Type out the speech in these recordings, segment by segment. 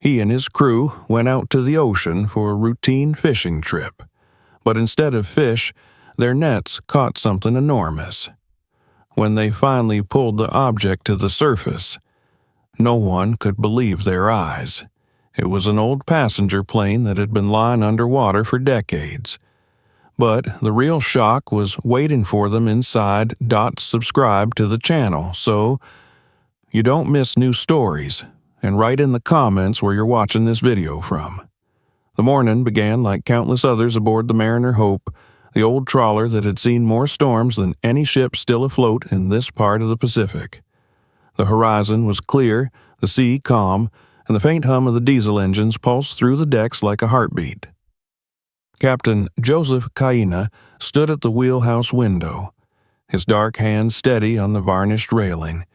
He and his crew went out to the ocean for a routine fishing trip, but instead of fish, their nets caught something enormous. When they finally pulled the object to the surface, no one could believe their eyes. It was an old passenger plane that had been lying underwater for decades. But the real shock was waiting for them inside. Subscribe to the channel so you don't miss new stories, and write in the comments where you're watching this video from. The morning began like countless others aboard the Mariner Hope, the old trawler that had seen more storms than any ship still afloat in this part of the Pacific. The horizon was clear, the sea calm, and the faint hum of the diesel engines pulsed through the decks like a heartbeat. Captain Joseph Kaina stood at the wheelhouse window, his dark hand steady on the varnished railing,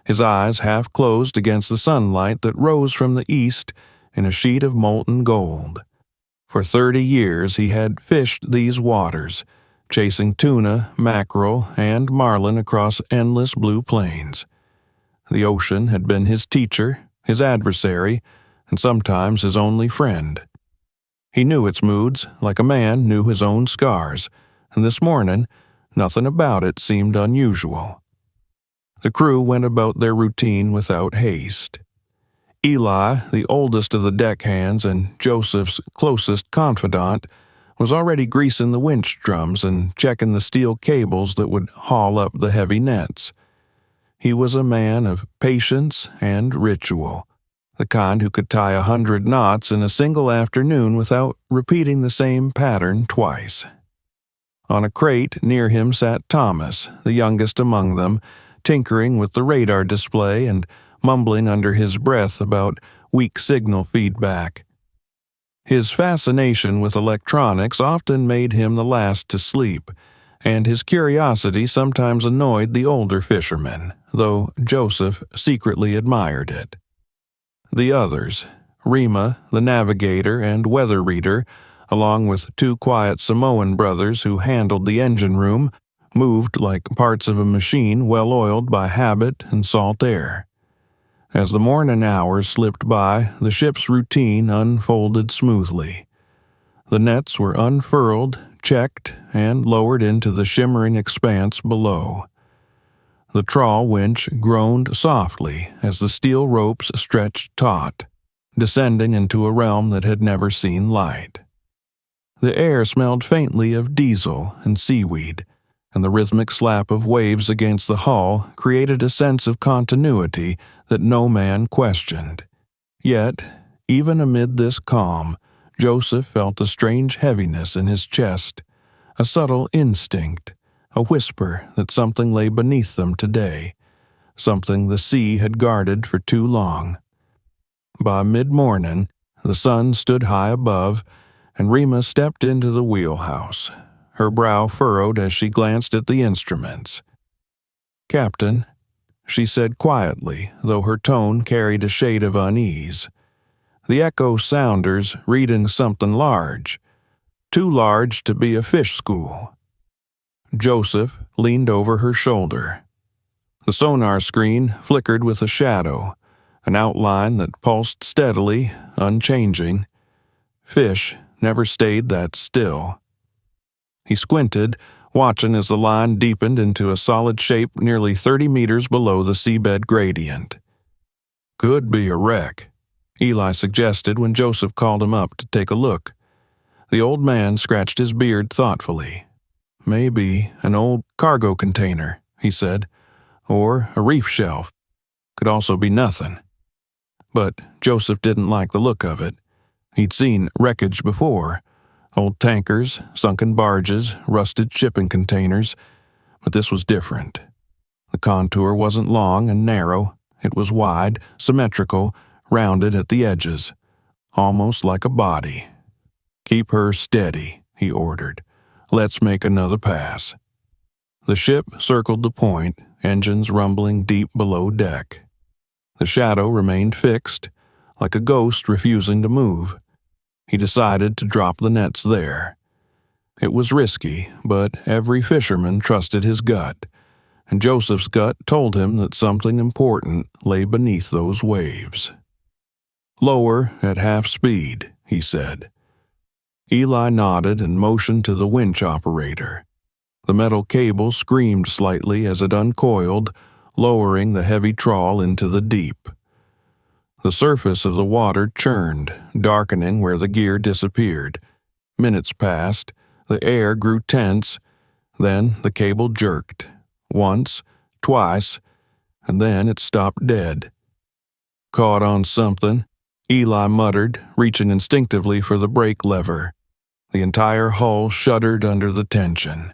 his eyes half closed against the sunlight that rose from the east in a sheet of molten gold. For 30 years he had fished these waters, chasing tuna, mackerel, and marlin across endless blue plains. The ocean had been his teacher, his adversary, and sometimes his only friend. He knew its moods like a man knew his own scars, and this morning, nothing about it seemed unusual. The crew went about their routine without haste. Eli, the oldest of the deckhands and Joseph's closest confidant, was already greasing the winch drums and checking the steel cables that would haul up the heavy nets. He was a man of patience and ritual, the kind who could tie 100 knots in a single afternoon without repeating the same pattern twice. On a crate near him sat Thomas, the youngest among them, tinkering with the radar display and mumbling under his breath about weak signal feedback. His fascination with electronics often made him the last to sleep, and his curiosity sometimes annoyed the older fishermen, though Joseph secretly admired it. The others, Rima, the navigator and weather reader, along with 2 quiet Samoan brothers who handled the engine room, moved like parts of a machine well-oiled by habit and salt air. As the morning hours slipped by, the ship's routine unfolded smoothly. The nets were unfurled, checked, and lowered into the shimmering expanse below. The trawl winch groaned softly as the steel ropes stretched taut, descending into a realm that had never seen light. The air smelled faintly of diesel and seaweed, and the rhythmic slap of waves against the hull created a sense of continuity that no man questioned. Yet, even amid this calm, Joseph felt a strange heaviness in his chest, a subtle instinct, a whisper that something lay beneath them today, something the sea had guarded for too long. By mid-morning, the sun stood high above, and Rima stepped into the wheelhouse, her brow furrowed as she glanced at the instruments. "Captain," she said quietly, though her tone carried a shade of unease. "The echo sounder's reading something large, too large to be a fish school." Joseph leaned over her shoulder. The sonar screen flickered with a shadow, an outline that pulsed steadily, unchanging. Fish never stayed that still. He squinted, watching as the line deepened into a solid shape nearly 30 meters below the seabed gradient. "Could be a wreck," Eli suggested when Joseph called him up to take a look. The old man scratched his beard thoughtfully. "Maybe an old cargo container," he said, "or a reef shelf. Could also be nothing." But Joseph didn't like the look of it. He'd seen wreckage before. Old tankers, sunken barges, rusted shipping containers, but this was different. The contour wasn't long and narrow. It was wide, symmetrical, rounded at the edges, almost like a body. "Keep her steady," he ordered. "Let's make another pass." The ship circled the point, engines rumbling deep below deck. The shadow remained fixed, like a ghost refusing to move. He decided to drop the nets there. It was risky, but every fisherman trusted his gut, and Joseph's gut told him that something important lay beneath those waves. "Lower at half speed," he said. Eli nodded and motioned to the winch operator. The metal cable screamed slightly as it uncoiled, lowering the heavy trawl into the deep. The surface of the water churned, darkening where the gear disappeared. Minutes passed, the air grew tense, then the cable jerked. Once, twice, and then it stopped dead. "Caught on something," Eli muttered, reaching instinctively for the brake lever. The entire hull shuddered under the tension.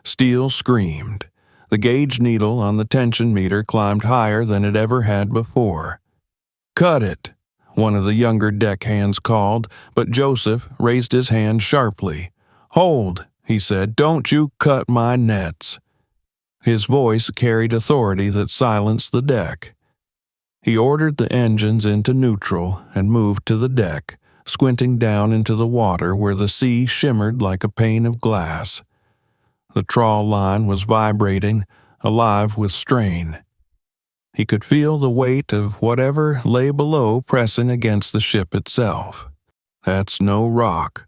Steel screamed. The gauge needle on the tension meter climbed higher than it ever had before. "Cut it," one of the younger deckhands called, but Joseph raised his hand sharply. "Hold," he said, "don't you cut my nets." His voice carried authority that silenced the deck. He ordered the engines into neutral and moved to the deck, squinting down into the water where the sea shimmered like a pane of glass. The trawl line was vibrating, alive with strain. He could feel the weight of whatever lay below pressing against the ship itself. "That's no rock,"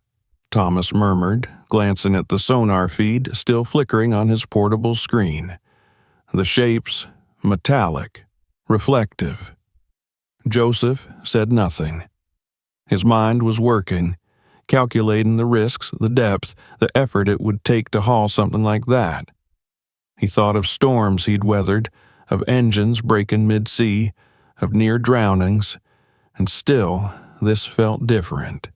Thomas murmured, glancing at the sonar feed still flickering on his portable screen. The shape's metallic, reflective. Joseph said nothing. His mind was working, calculating the risks, the depth, the effort it would take to haul something like that. He thought of storms he'd weathered, of engines breaking mid-sea, of near drownings, and still this felt different.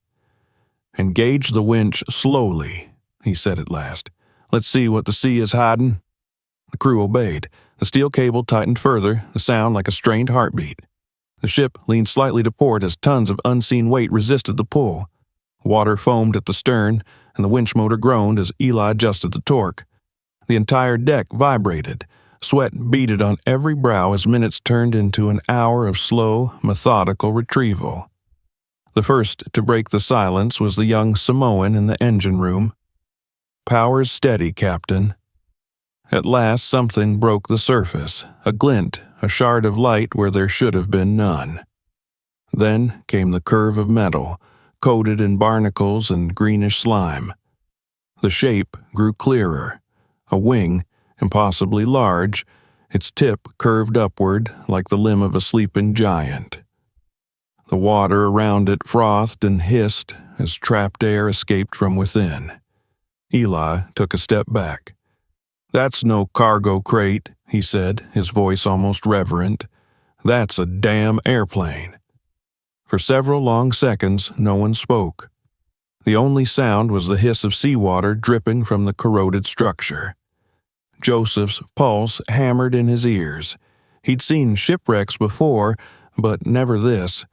"Engage the winch slowly," he said at last. "Let's see what the sea is hiding." The crew obeyed. The steel cable tightened further, the sound like a strained heartbeat. The ship leaned slightly to port as tons of unseen weight resisted the pull. Water foamed at the stern, and the winch motor groaned as Eli adjusted the torque. The entire deck vibrated. Sweat beaded on every brow as minutes turned into an hour of slow, methodical retrieval. The first to break the silence was the young Samoan in the engine room. "Power's steady, Captain." At last something broke the surface, a glint, a shard of light where there should have been none. Then came the curve of metal, coated in barnacles and greenish slime. The shape grew clearer. A wing, impossibly large, its tip curved upward like the limb of a sleeping giant. The water around it frothed and hissed as trapped air escaped from within. Eli took a step back. "That's no cargo crate," he said, his voice almost reverent. "That's a damn airplane." For several long seconds, no one spoke. The only sound was the hiss of seawater dripping from the corroded structure. Joseph's pulse hammered in his ears. He'd seen shipwrecks before, but never this.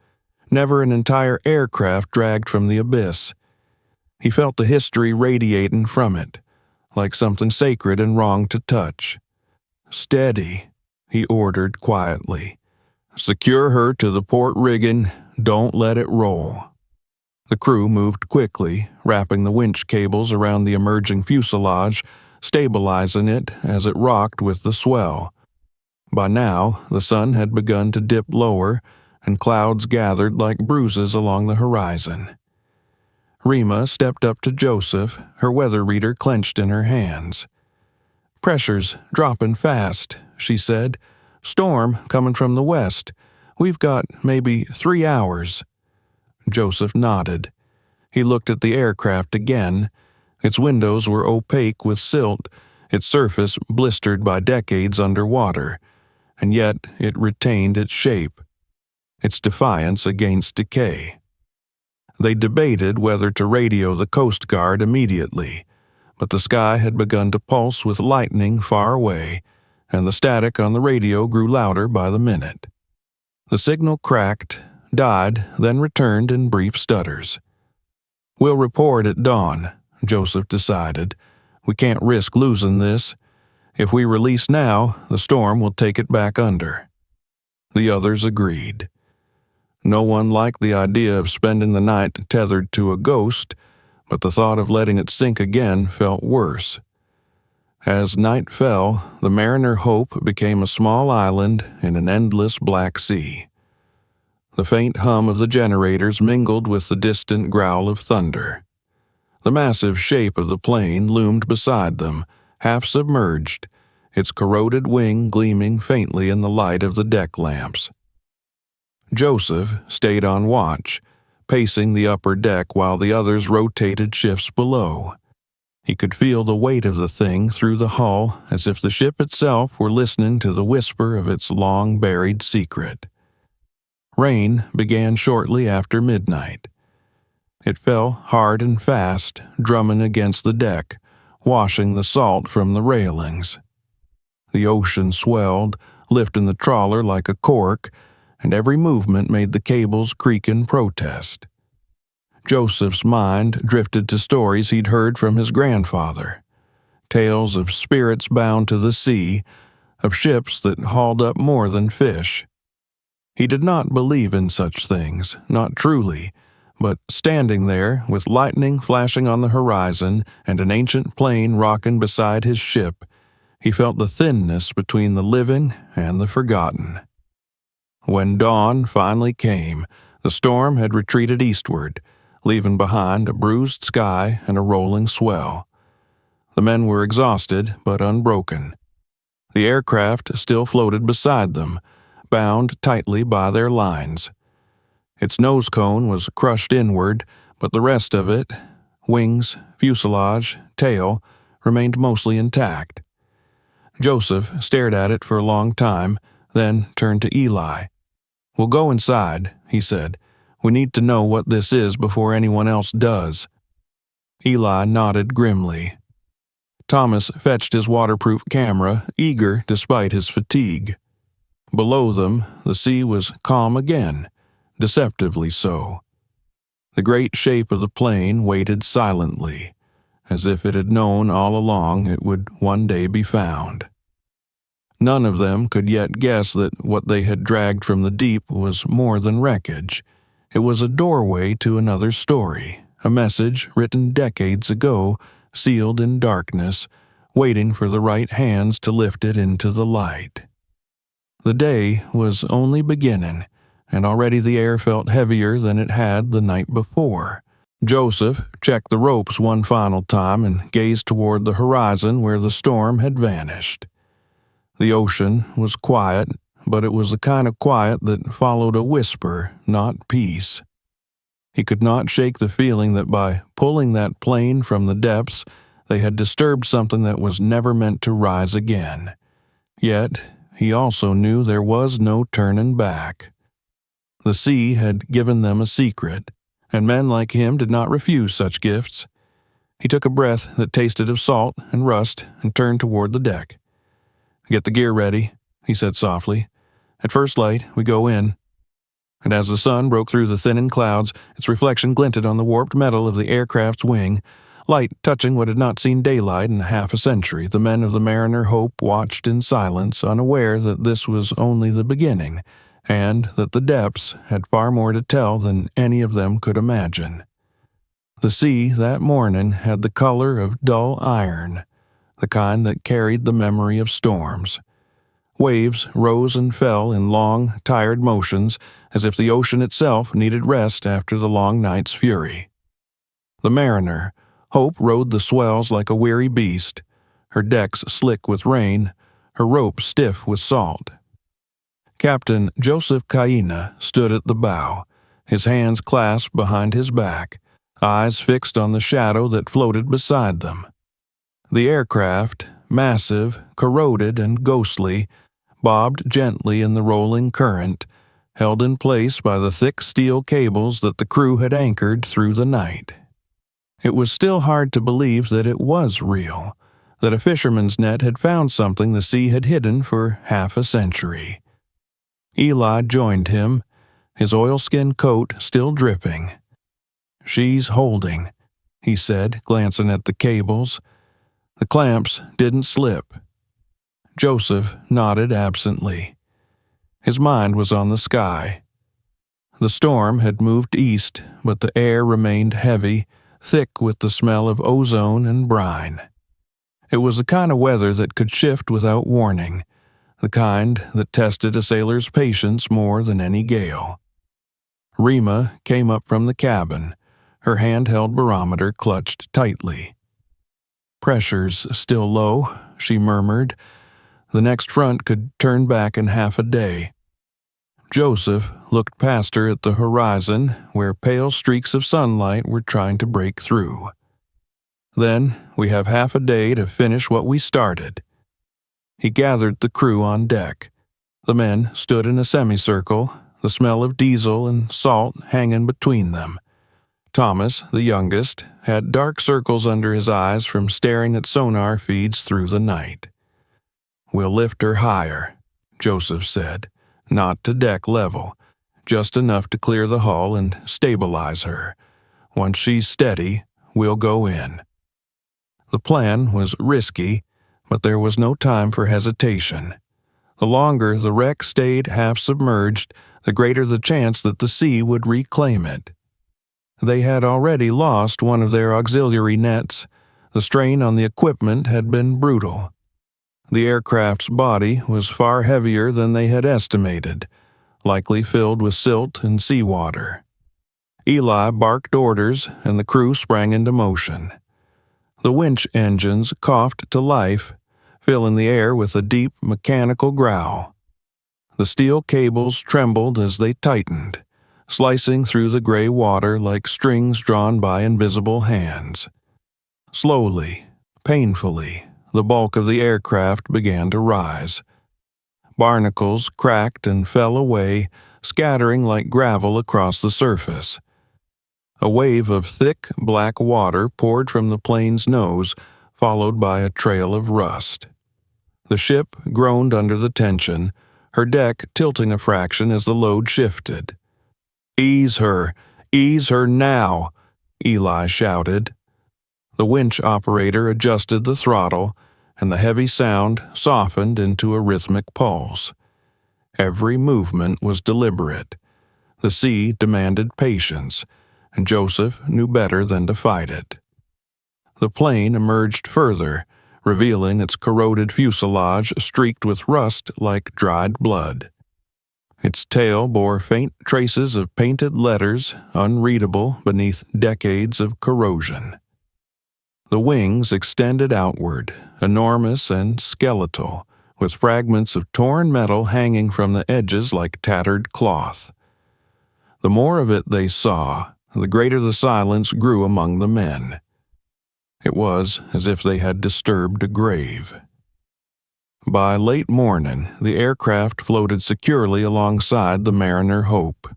Never an entire aircraft dragged from the abyss. He felt the history radiating from it, like something sacred and wrong to touch. "Steady," he ordered quietly. "Secure her to the port rigging. Don't let it roll." The crew moved quickly, wrapping the winch cables around the emerging fuselage, stabilizing it as it rocked with the swell. By now, the sun had begun to dip lower, and clouds gathered like bruises along the horizon. Rima stepped up to Joseph, her weather reader clenched in her hands. "Pressure's dropping fast," she said. "Storm coming from the west. We've got maybe 3 hours." Joseph nodded. He looked at the aircraft again. Its windows were opaque with silt, its surface blistered by decades underwater, and yet it retained its shape, its defiance against decay. They debated whether to radio the Coast Guard immediately, but the sky had begun to pulse with lightning far away, and the static on the radio grew louder by the minute. The signal cracked, died, then returned in brief stutters. "We'll report at dawn," Joseph decided. "We can't risk losing this. If we release now, the storm will take it back under." The others agreed. No one liked the idea of spending the night tethered to a ghost, but the thought of letting it sink again felt worse. As night fell, the Mariner Hope became a small island in an endless black sea. The faint hum of the generators mingled with the distant growl of thunder. The massive shape of the plane loomed beside them, half submerged, its corroded wing gleaming faintly in the light of the deck lamps. Joseph stayed on watch, pacing the upper deck while the others rotated shifts below. He could feel the weight of the thing through the hull, as if the ship itself were listening to the whisper of its long-buried secret. Rain began shortly after midnight. It fell hard and fast, drumming against the deck, washing the salt from the railings. The ocean swelled, lifting the trawler like a cork, and every movement made the cables creak in protest. Joseph's mind drifted to stories he'd heard from his grandfather, tales of spirits bound to the sea, of ships that hauled up more than fish. He did not believe in such things, not truly, but standing there, with lightning flashing on the horizon and an ancient plane rocking beside his ship, he felt the thinness between the living and the forgotten. When dawn finally came, the storm had retreated eastward, leaving behind a bruised sky and a rolling swell. The men were exhausted but unbroken. The aircraft still floated beside them, bound tightly by their lines. Its nose cone was crushed inward, but the rest of it, wings, fuselage, tail, remained mostly intact. Joseph stared at it for a long time, then turned to Eli. "We'll go inside," he said. "We need to know what this is before anyone else does." Eli nodded grimly. Thomas fetched his waterproof camera, eager despite his fatigue. Below them, the sea was calm again, deceptively so. The great shape of the plane waited silently, as if it had known all along it would one day be found. None of them could yet guess that what they had dragged from the deep was more than wreckage. It was a doorway to another story, a message written decades ago, sealed in darkness, waiting for the right hands to lift it into the light. The day was only beginning, and already the air felt heavier than it had the night before. Joseph checked the ropes one final time and gazed toward the horizon where the storm had vanished. The ocean was quiet, but it was the kind of quiet that followed a whisper, not peace. He could not shake the feeling that by pulling that plane from the depths, they had disturbed something that was never meant to rise again. Yet, he also knew there was no turning back. The sea had given them a secret, and men like him did not refuse such gifts. He took a breath that tasted of salt and rust and turned toward the deck. "Get the gear ready," he said softly. "At first light, we go in." And as the sun broke through the thinning clouds, its reflection glinted on the warped metal of the aircraft's wing. Light touching what had not seen daylight in half a century, the men of the Mariner Hope watched in silence, unaware that this was only the beginning, and that the depths had far more to tell than any of them could imagine. The sea that morning had the color of dull iron, the kind that carried the memory of storms. Waves rose and fell in long, tired motions, as if the ocean itself needed rest after the long night's fury. The Mariner, Hope, rode the swells like a weary beast, her decks slick with rain, her ropes stiff with salt. Captain Joseph Kaina stood at the bow, his hands clasped behind his back, eyes fixed on the shadow that floated beside them. The aircraft, massive, corroded, and ghostly, bobbed gently in the rolling current, held in place by the thick steel cables that the crew had anchored through the night. It was still hard to believe that it was real, that a fisherman's net had found something the sea had hidden for half a century. Eli joined him, his oilskin coat still dripping. "She's holding," he said, glancing at the cables. The clamps didn't slip. Joseph nodded absently. His mind was on the sky. The storm had moved east, but the air remained heavy, thick with the smell of ozone and brine. It was the kind of weather that could shift without warning, the kind that tested a sailor's patience more than any gale. Rima came up from the cabin, her handheld barometer clutched tightly. "Pressure's still low," she murmured. "The next front could turn back in half a day." Joseph looked past her at the horizon, where pale streaks of sunlight were trying to break through. "Then we have half a day to finish what we started." He gathered the crew on deck. The men stood in a semicircle, the smell of diesel and salt hanging between them. Thomas, the youngest, had dark circles under his eyes from staring at sonar feeds through the night. "We'll lift her higher," Joseph said, "not to deck level, just enough to clear the hull and stabilize her. Once she's steady, we'll go in." The plan was risky, but there was no time for hesitation. The longer the wreck stayed half submerged, the greater the chance that the sea would reclaim it. They had already lost one of their auxiliary nets. The strain on the equipment had been brutal. The aircraft's body was far heavier than they had estimated, likely filled with silt and seawater. Eli barked orders, and the crew sprang into motion. The winch engines coughed to life, filling the air with a deep mechanical growl. The steel cables trembled as they tightened, slicing through the gray water like strings drawn by invisible hands. Slowly, painfully, the bulk of the aircraft began to rise. Barnacles cracked and fell away, scattering like gravel across the surface. A wave of thick, black water poured from the plane's nose, followed by a trail of rust. The ship groaned under the tension, her deck tilting a fraction as the load shifted. Ease her now," Eli shouted. The winch operator adjusted the throttle, and the heavy sound softened into a rhythmic pulse. Every movement was deliberate. The sea demanded patience, and Joseph knew better than to fight it. The plane emerged further, revealing its corroded fuselage streaked with rust like dried blood. Its tail bore faint traces of painted letters, unreadable beneath decades of corrosion. The wings extended outward, enormous and skeletal, with fragments of torn metal hanging from the edges like tattered cloth. The more of it they saw, the greater the silence grew among the men. It was as if they had disturbed a grave. By late morning, the aircraft floated securely alongside the Mariner Hope.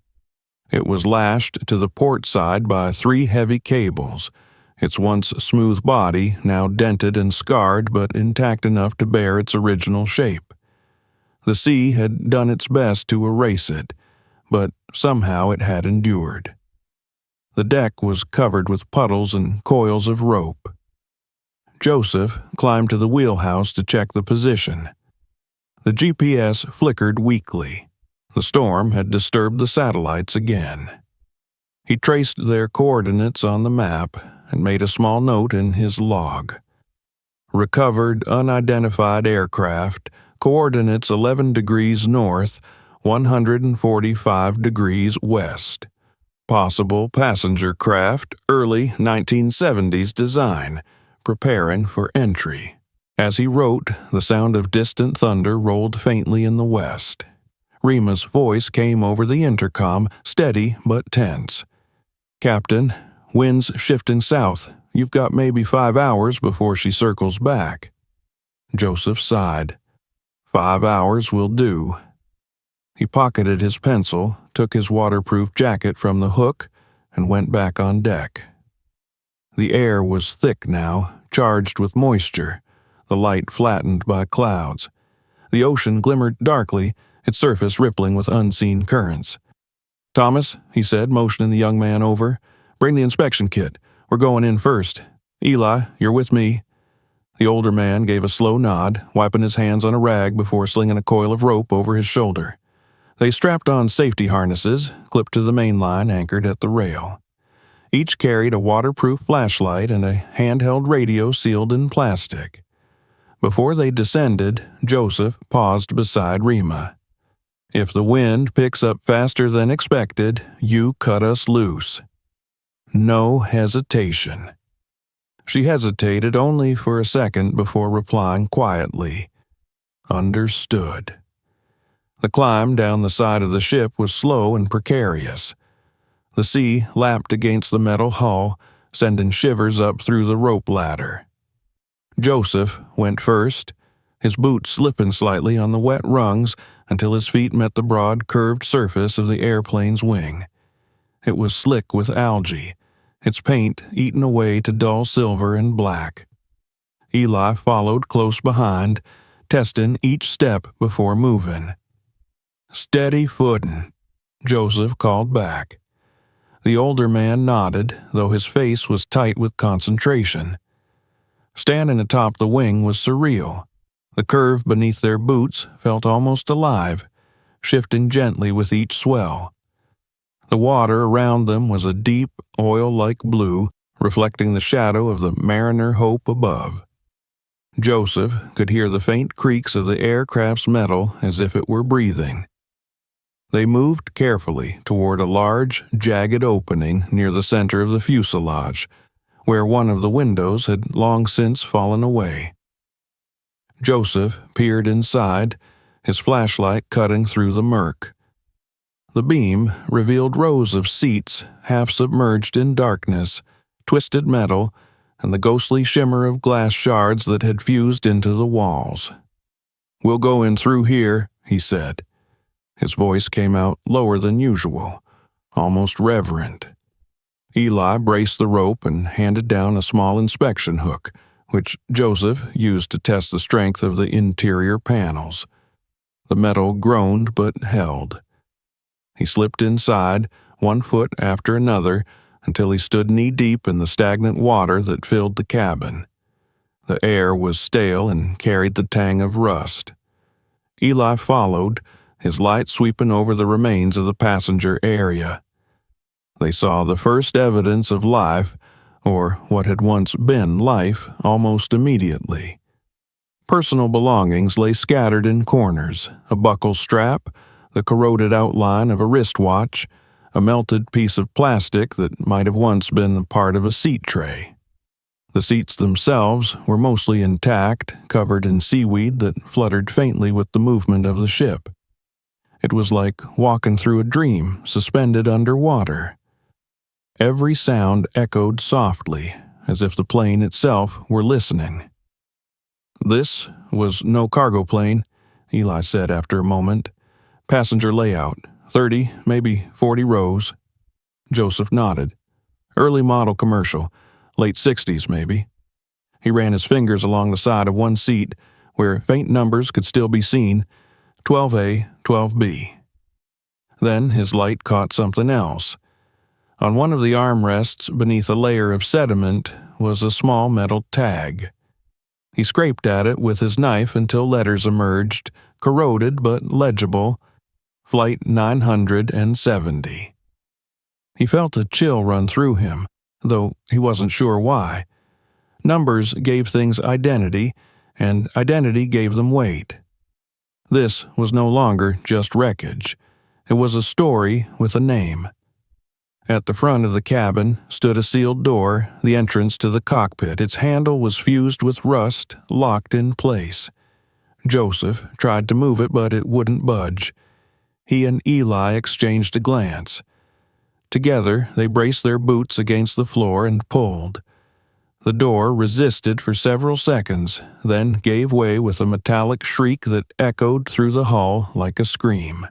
It was lashed to the port side by 3 heavy cables, its once smooth body now dented and scarred but intact enough to bear its original shape. The sea had done its best to erase it, but somehow it had endured. The deck was covered with puddles and coils of rope. Joseph climbed to the wheelhouse to check the position. The GPS flickered weakly. The storm had disturbed the satellites again. He traced their coordinates on the map and made a small note in his log. Recovered unidentified aircraft, coordinates 11 degrees north, 145 degrees west. Possible passenger craft, early 1970s design, preparing for entry. As he wrote, the sound of distant thunder rolled faintly in the west. Rima's voice came over the intercom, steady but tense. "Captain, wind's shifting south. You've got maybe 5 hours before she circles back." Joseph sighed. 5 hours will do." He pocketed his pencil, took his waterproof jacket from the hook, and went back on deck. The air was thick now, charged with moisture, the light flattened by clouds. The ocean glimmered darkly, its surface rippling with unseen currents. "Thomas," he said, motioning the young man over, "bring the inspection kit. We're going in first. Eli, you're with me." The older man gave a slow nod, wiping his hands on a rag before slinging a coil of rope over his shoulder. They strapped on safety harnesses, clipped to the main line anchored at the rail. Each carried a waterproof flashlight and a handheld radio sealed in plastic. Before they descended, Joseph paused beside Rima. If the wind picks up faster than expected, you cut us loose. No hesitation. She hesitated only for a second before replying quietly, "Understood." The climb down the side of the ship was slow and precarious. The sea lapped against the metal hull, sending shivers up through the rope ladder. Joseph went first, his boots slipping slightly on the wet rungs until his feet met the broad, curved surface of the airplane's wing. It was slick with algae, its paint eaten away to dull silver and black. Eli followed close behind, testing each step before moving. "Steady footin'," Joseph called back. The older man nodded, though his face was tight with concentration. Standing atop the wing was surreal. The curve beneath their boots felt almost alive, shifting gently with each swell. The water around them was a deep, oil-like blue, reflecting the shadow of the Mariner Hope above. Joseph could hear the faint creaks of the aircraft's metal as if it were breathing. They moved carefully toward a large, jagged opening near the center of the fuselage, where one of the windows had long since fallen away. Joseph peered inside, his flashlight cutting through the murk. The beam revealed rows of seats half submerged in darkness, twisted metal, and the ghostly shimmer of glass shards that had fused into the walls. "We'll go in through here," he said. His voice came out lower than usual, almost reverent. Eli braced the rope and handed down a small inspection hook, which Joseph used to test the strength of the interior panels. The metal groaned but held. He slipped inside, one foot after another, until he stood knee-deep in the stagnant water that filled the cabin. The air was stale and carried the tang of rust. Eli followed, his light sweeping over the remains of the passenger area. They saw the first evidence of life, or what had once been life, almost immediately. Personal belongings lay scattered in corners, a buckle strap, the corroded outline of a wristwatch, a melted piece of plastic that might have once been a part of a seat tray. The seats themselves were mostly intact, covered in seaweed that fluttered faintly with the movement of the ship. It was like walking through a dream, suspended underwater. Every sound echoed softly, as if the plane itself were listening. "This was no cargo plane," Eli said after a moment. "Passenger layout, 30, maybe 40 rows." Joseph nodded. "Early model commercial, late 60s maybe." He ran his fingers along the side of one seat, where faint numbers could still be seen, 12A, 12B. Then his light caught something else. On one of the armrests beneath a layer of sediment was a small metal tag. He scraped at it with his knife until letters emerged, corroded but legible, Flight 970. He felt a chill run through him, though he wasn't sure why. Numbers gave things identity, and identity gave them weight. This was no longer just wreckage. It was a story with a name. At the front of the cabin stood a sealed door, the entrance to the cockpit. Its handle was fused with rust, locked in place. Joseph tried to move it, but it wouldn't budge. He and Eli exchanged a glance. Together, they braced their boots against the floor and pulled. The door resisted for several seconds, then gave way with a metallic shriek that echoed through the hull like a scream.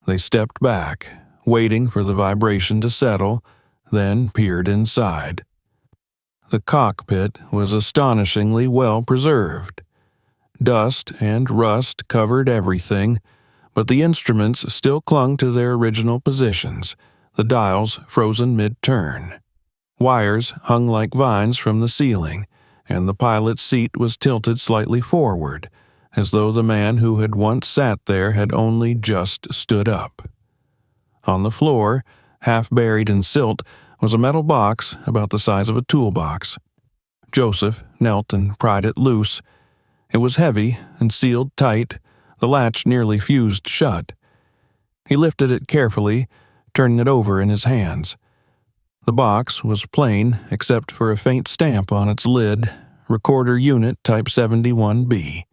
They stepped back, waiting for the vibration to settle, then peered inside. The cockpit was astonishingly well preserved. Dust and rust covered everything, but the instruments still clung to their original positions, the dials frozen mid-turn. Wires hung like vines from the ceiling, and the pilot's seat was tilted slightly forward, as though the man who had once sat there had only just stood up. On the floor, half buried in silt, was a metal box about the size of a toolbox. Joseph knelt and pried it loose. It was heavy and sealed tight, the latch nearly fused shut, He lifted it carefully, turning it over in his hands. The box was plain except for a faint stamp on its lid, Recorder Unit Type 71B.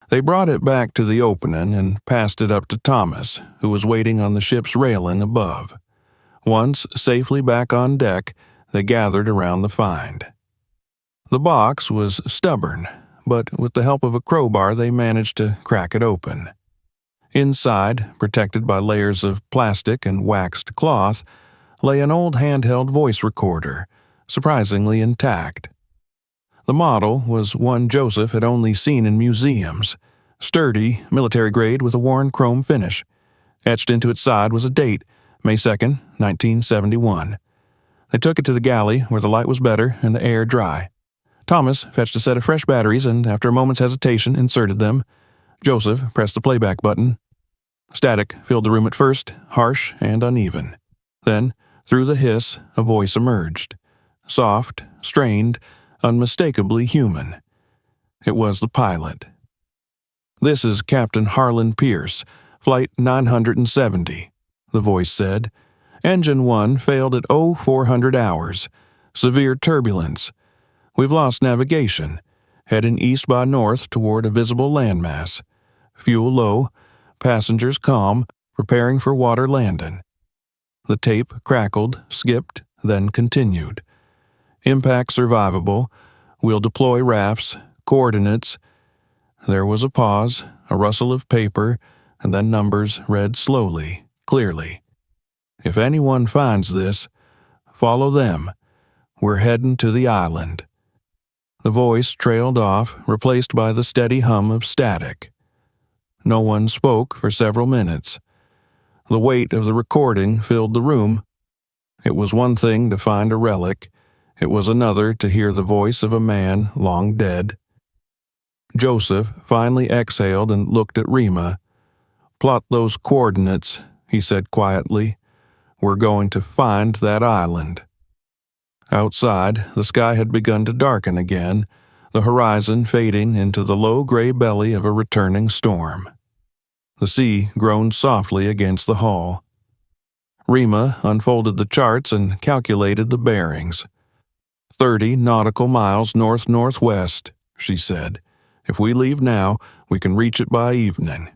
They brought it back to the opening and passed it up to Thomas, who was waiting on the ship's railing above. Once safely back on deck, they gathered around the find. The box was stubborn, but with the help of a crowbar they managed to crack it open. Inside, protected by layers of plastic and waxed cloth, lay an old handheld voice recorder, surprisingly intact. The model was one Joseph had only seen in museums, sturdy, military grade with a worn chrome finish. Etched into its side was a date, May 2nd, 1971. They took it to the galley where the light was better and the air dry. Thomas fetched a set of fresh batteries and, after a moment's hesitation, inserted them. Joseph pressed the playback button. Static filled the room at first, harsh and uneven. Then, through the hiss, a voice emerged. Soft, strained, unmistakably human. It was the pilot. "This is Captain Harlan Pierce, Flight 970, the voice said. "Engine 1 failed at 0400 hours. Severe turbulence. We've lost navigation. Heading east by north toward a visible landmass. Fuel low. Passengers calm, preparing for water landing." The tape crackled, skipped, then continued. "Impact survivable. We'll deploy rafts. Coordinates." There was a pause, a rustle of paper, and then numbers read slowly, clearly. "If anyone finds this, follow them. We're heading to the island." The voice trailed off, replaced by the steady hum of static. No one spoke for several minutes. The weight of the recording filled the room. It was one thing to find a relic. It was another to hear the voice of a man long dead. Joseph finally exhaled and looked at Rima. "Plot those coordinates," he said quietly. "We're going to find that island." Outside, the sky had begun to darken again, the horizon fading into the low gray belly of a returning storm. The sea groaned softly against the hull. Rima unfolded the charts and calculated the bearings. 30 nautical miles north-northwest, she said. "If we leave now, we can reach it by evening."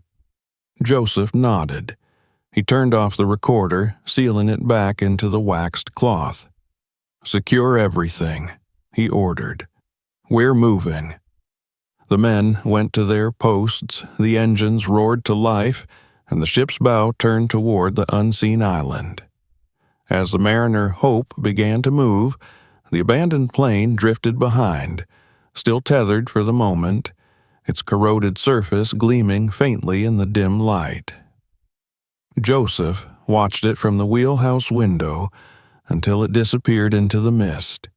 Joseph nodded. He turned off the recorder, sealing it back into the waxed cloth. "Secure everything," he ordered. "We're moving." The men went to their posts, the engines roared to life, and the ship's bow turned toward the unseen island. As the Mariner Hope began to move, the abandoned plane drifted behind, still tethered for the moment, its corroded surface gleaming faintly in the dim light. Joseph watched it from the wheelhouse window until it disappeared into the mist.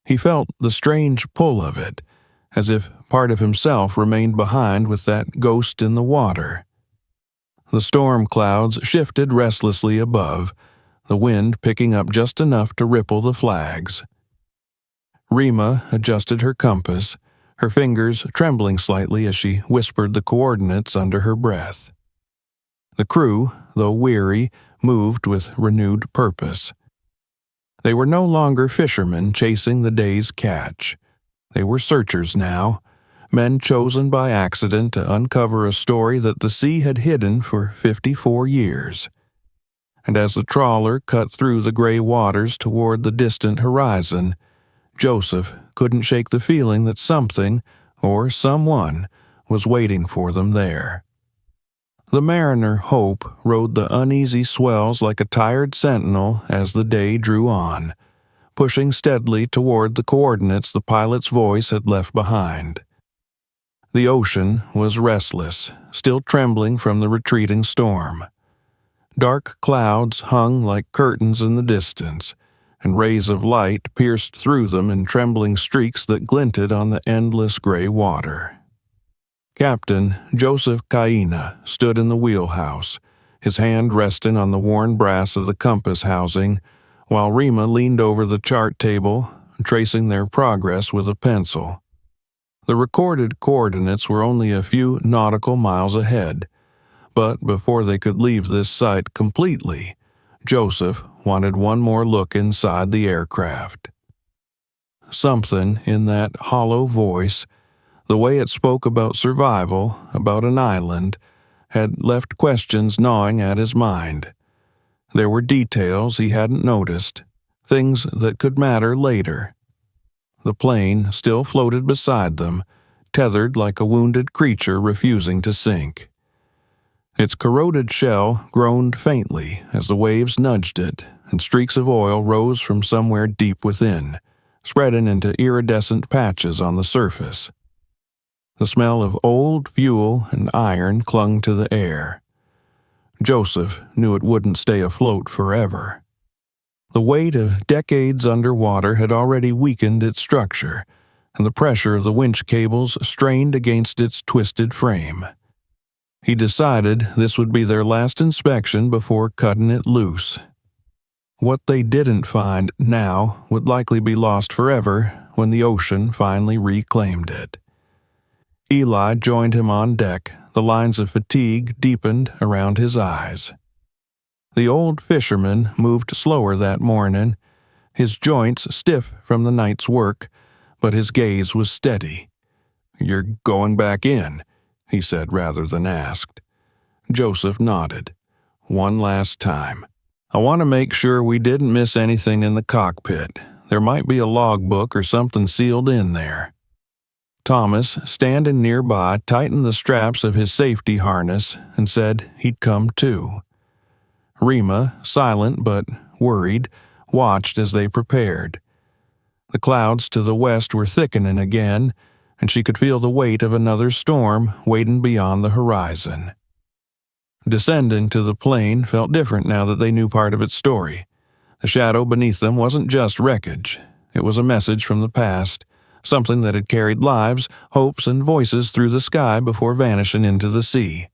He felt the strange pull of it, as if part of himself remained behind with that ghost in the water. The storm clouds shifted restlessly above, the wind picking up just enough to ripple the flags. Rima adjusted her compass, her fingers trembling slightly as she whispered the coordinates under her breath. The crew, though weary, moved with renewed purpose. They were no longer fishermen chasing the day's catch. They were searchers now, men chosen by accident to uncover a story that the sea had hidden for 54 years. And as the trawler cut through the gray waters toward the distant horizon, Joseph couldn't shake the feeling that something, or someone, was waiting for them there. The Mariner Hope rode the uneasy swells like a tired sentinel as the day drew on, pushing steadily toward the coordinates the pilot's voice had left behind. The ocean was restless, still trembling from the retreating storm. Dark clouds hung like curtains in the distance, and rays of light pierced through them in trembling streaks that glinted on the endless gray water. Captain Joseph Kaina stood in the wheelhouse, his hand resting on the worn brass of the compass housing, while Rima leaned over the chart table, tracing their progress with a pencil. The recorded coordinates were only a few nautical miles ahead, But before they could leave this site completely, Joseph wanted one more look inside the aircraft. Something in that hollow voice, the way it spoke about survival, about an island, had left questions gnawing at his mind. There were details he hadn't noticed, things that could matter later. The plane still floated beside them, tethered like a wounded creature refusing to sink. Its corroded shell groaned faintly as the waves nudged it, and streaks of oil rose from somewhere deep within, spreading into iridescent patches on the surface. The smell of old fuel and iron clung to the air. Joseph knew it wouldn't stay afloat forever. The weight of decades underwater had already weakened its structure, and the pressure of the winch cables strained against its twisted frame. He decided this would be their last inspection before cutting it loose. What they didn't find now would likely be lost forever when the ocean finally reclaimed it. Eli joined him on deck, the lines of fatigue deepened around his eyes. The old fisherman moved slower that morning, his joints stiff from the night's work, but his gaze was steady. "You're going back in," he said rather than asked. Joseph nodded. "One last time. I want to make sure we didn't miss anything in the cockpit. There might be a logbook or something sealed in there." Thomas, standing nearby, tightened the straps of his safety harness and said he'd come too. Rima, silent but worried, watched as they prepared. The clouds to the west were thickening again, and she could feel the weight of another storm waiting beyond the horizon. Descending to the plane felt different now that they knew part of its story. The shadow beneath them wasn't just wreckage. It was a message from the past, something that had carried lives, hopes, and voices through the sky before vanishing into the sea.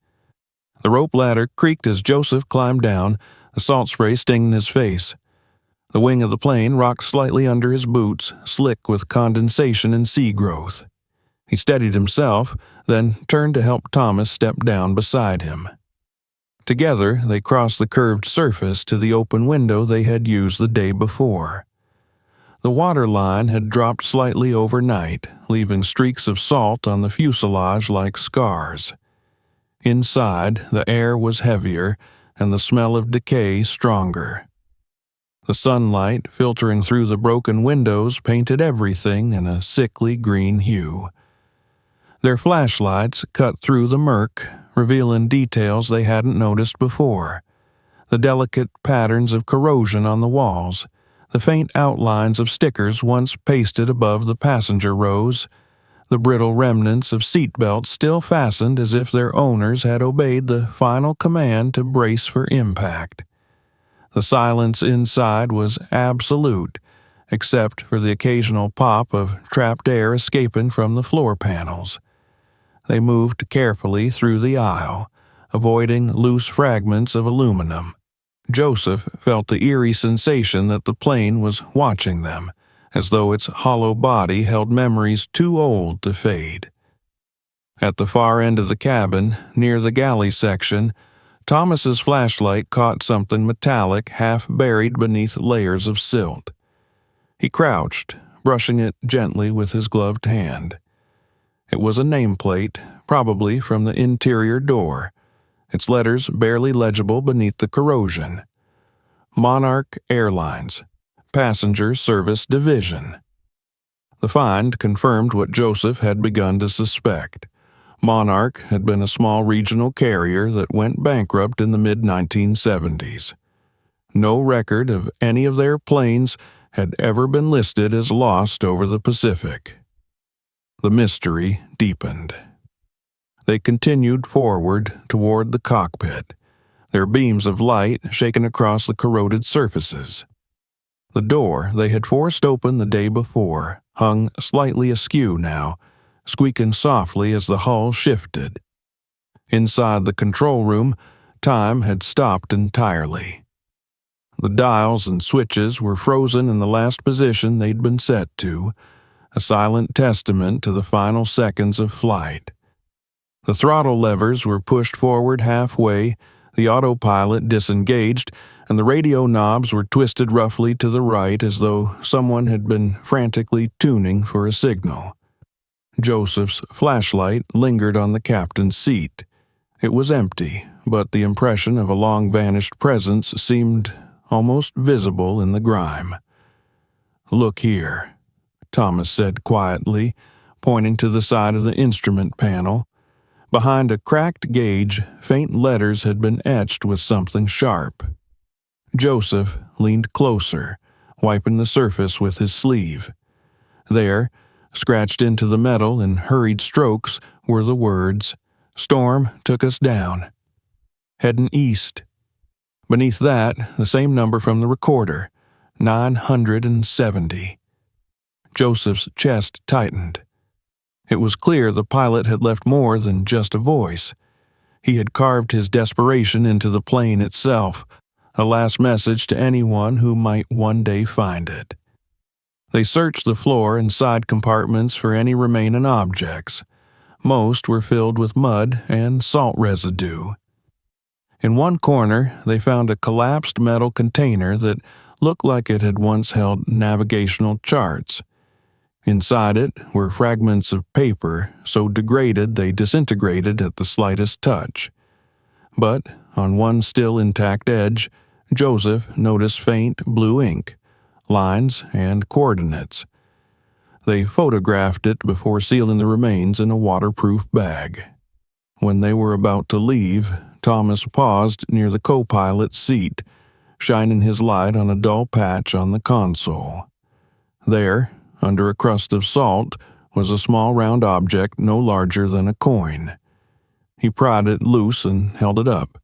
The rope ladder creaked as Joseph climbed down, the salt spray stinging his face. The wing of the plane rocked slightly under his boots, slick with condensation and sea growth. He steadied himself, then turned to help Thomas step down beside him. Together, they crossed the curved surface to the open window they had used the day before. The water line had dropped slightly overnight, leaving streaks of salt on the fuselage like scars. Inside, the air was heavier, and the smell of decay stronger. The sunlight, filtering through the broken windows, painted everything in a sickly green hue. Their flashlights cut through the murk, revealing details they hadn't noticed before. The delicate patterns of corrosion on the walls, the faint outlines of stickers once pasted above the passenger rows, the brittle remnants of seatbelts still fastened as if their owners had obeyed the final command to brace for impact. The silence inside was absolute, except for the occasional pop of trapped air escaping from the floor panels. They moved carefully through the aisle, avoiding loose fragments of aluminum. Joseph felt the eerie sensation that the plane was watching them, as though its hollow body held memories too old to fade. At the far end of the cabin, near the galley section, Thomas's flashlight caught something metallic half buried beneath layers of silt. He crouched, brushing it gently with his gloved hand. It was a nameplate, probably from the interior door, its letters barely legible beneath the corrosion. Monarch Airlines, Passenger Service Division. The find confirmed what Joseph had begun to suspect. Monarch had been a small regional carrier that went bankrupt in the mid-1970s. No record of any of their planes had ever been listed as lost over the Pacific. The mystery deepened. They continued forward toward the cockpit, their beams of light shaken across the corroded surfaces. The door they had forced open the day before hung slightly askew now, squeaking softly as the hull shifted. Inside the control room, time had stopped entirely. The dials and switches were frozen in the last position they'd been set to, a silent testament to the final seconds of flight. The throttle levers were pushed forward halfway, the autopilot disengaged, and the radio knobs were twisted roughly to the right as though someone had been frantically tuning for a signal. Joseph's flashlight lingered on the captain's seat. It was empty, but the impression of a long-vanished presence seemed almost visible in the grime. "Look here," Thomas said quietly, pointing to the side of the instrument panel. Behind a cracked gauge, faint letters had been etched with something sharp. Joseph leaned closer, wiping the surface with his sleeve. There, scratched into the metal in hurried strokes, were the words, "Storm took us down. Heading east." Beneath that, the same number from the recorder, 970. Joseph's chest tightened. It was clear the pilot had left more than just a voice. He had carved his desperation into the plane itself, a last message to anyone who might one day find it. They searched the floor and side compartments for any remaining objects. Most were filled with mud and salt residue. In one corner, they found a collapsed metal container that looked like it had once held navigational charts. Inside it were fragments of paper so degraded they disintegrated at the slightest touch. But on one still intact edge, Joseph noticed faint blue ink, lines, and coordinates. They photographed it before sealing the remains in a waterproof bag. When they were about to leave, Thomas paused near the co-pilot's seat, shining his light on a dull patch on the console. There, under a crust of salt, was a small round object no larger than a coin. He pried it loose and held it up.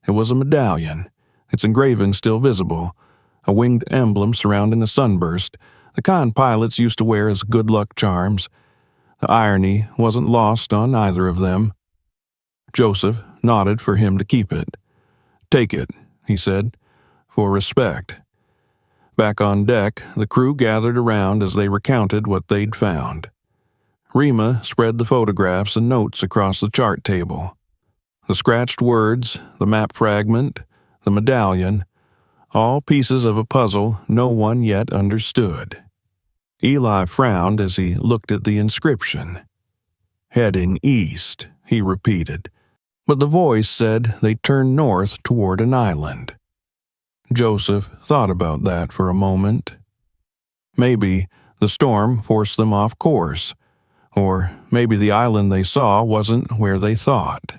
It was a medallion, its engraving still visible, a winged emblem surrounding a sunburst, the kind pilots used to wear as good luck charms. The irony wasn't lost on either of them. Joseph nodded for him to keep it. "Take it," he said, "for respect." Back on deck, the crew gathered around as they recounted what they'd found. Rima spread the photographs and notes across the chart table. The scratched words, the map fragment, the medallion, all pieces of a puzzle no one yet understood. Eli frowned as he looked at the inscription. "Heading east," he repeated, but the voice said they turned north toward an island. Joseph thought about that for a moment. Maybe the storm forced them off course, or maybe the island they saw wasn't where they thought.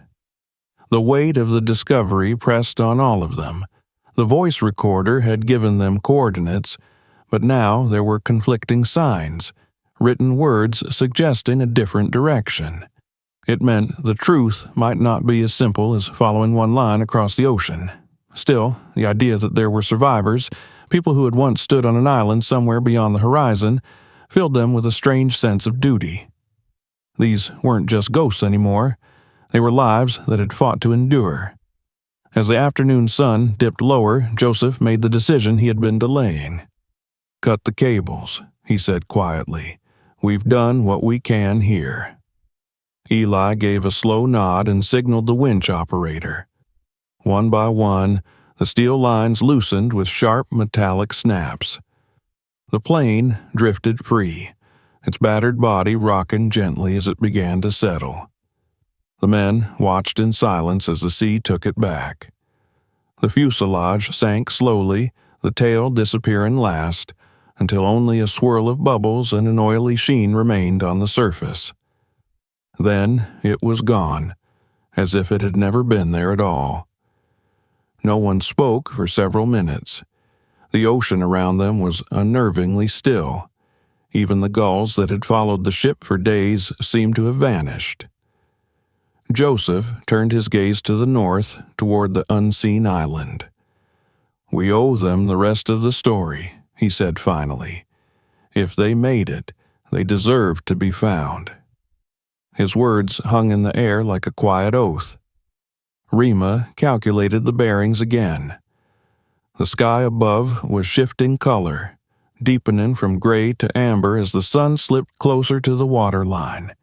The weight of the discovery pressed on all of them. The voice recorder had given them coordinates, but now there were conflicting signs, written words suggesting a different direction. It meant the truth might not be as simple as following one line across the ocean. Still, the idea that there were survivors, people who had once stood on an island somewhere beyond the horizon, filled them with a strange sense of duty. These weren't just ghosts anymore. They were lives that had fought to endure. As the afternoon sun dipped lower, Joseph made the decision he had been delaying. "Cut the cables," he said quietly. "We've done what we can here." Eli gave a slow nod and signaled the winch operator. One by one, the steel lines loosened with sharp metallic snaps. The plane drifted free, its battered body rocking gently as it began to settle. The men watched in silence as the sea took it back. The fuselage sank slowly, the tail disappearing last, until only a swirl of bubbles and an oily sheen remained on the surface. Then it was gone, as if it had never been there at all. No one spoke for several minutes. The ocean around them was unnervingly still. Even the gulls that had followed the ship for days seemed to have vanished. Joseph turned his gaze to the north, toward the unseen island. "We owe them the rest of the story," he said finally. "If they made it, they deserved to be found." His words hung in the air like a quiet oath. Rima calculated the bearings again. The sky above was shifting color, deepening from gray to amber as the sun slipped closer to the waterline.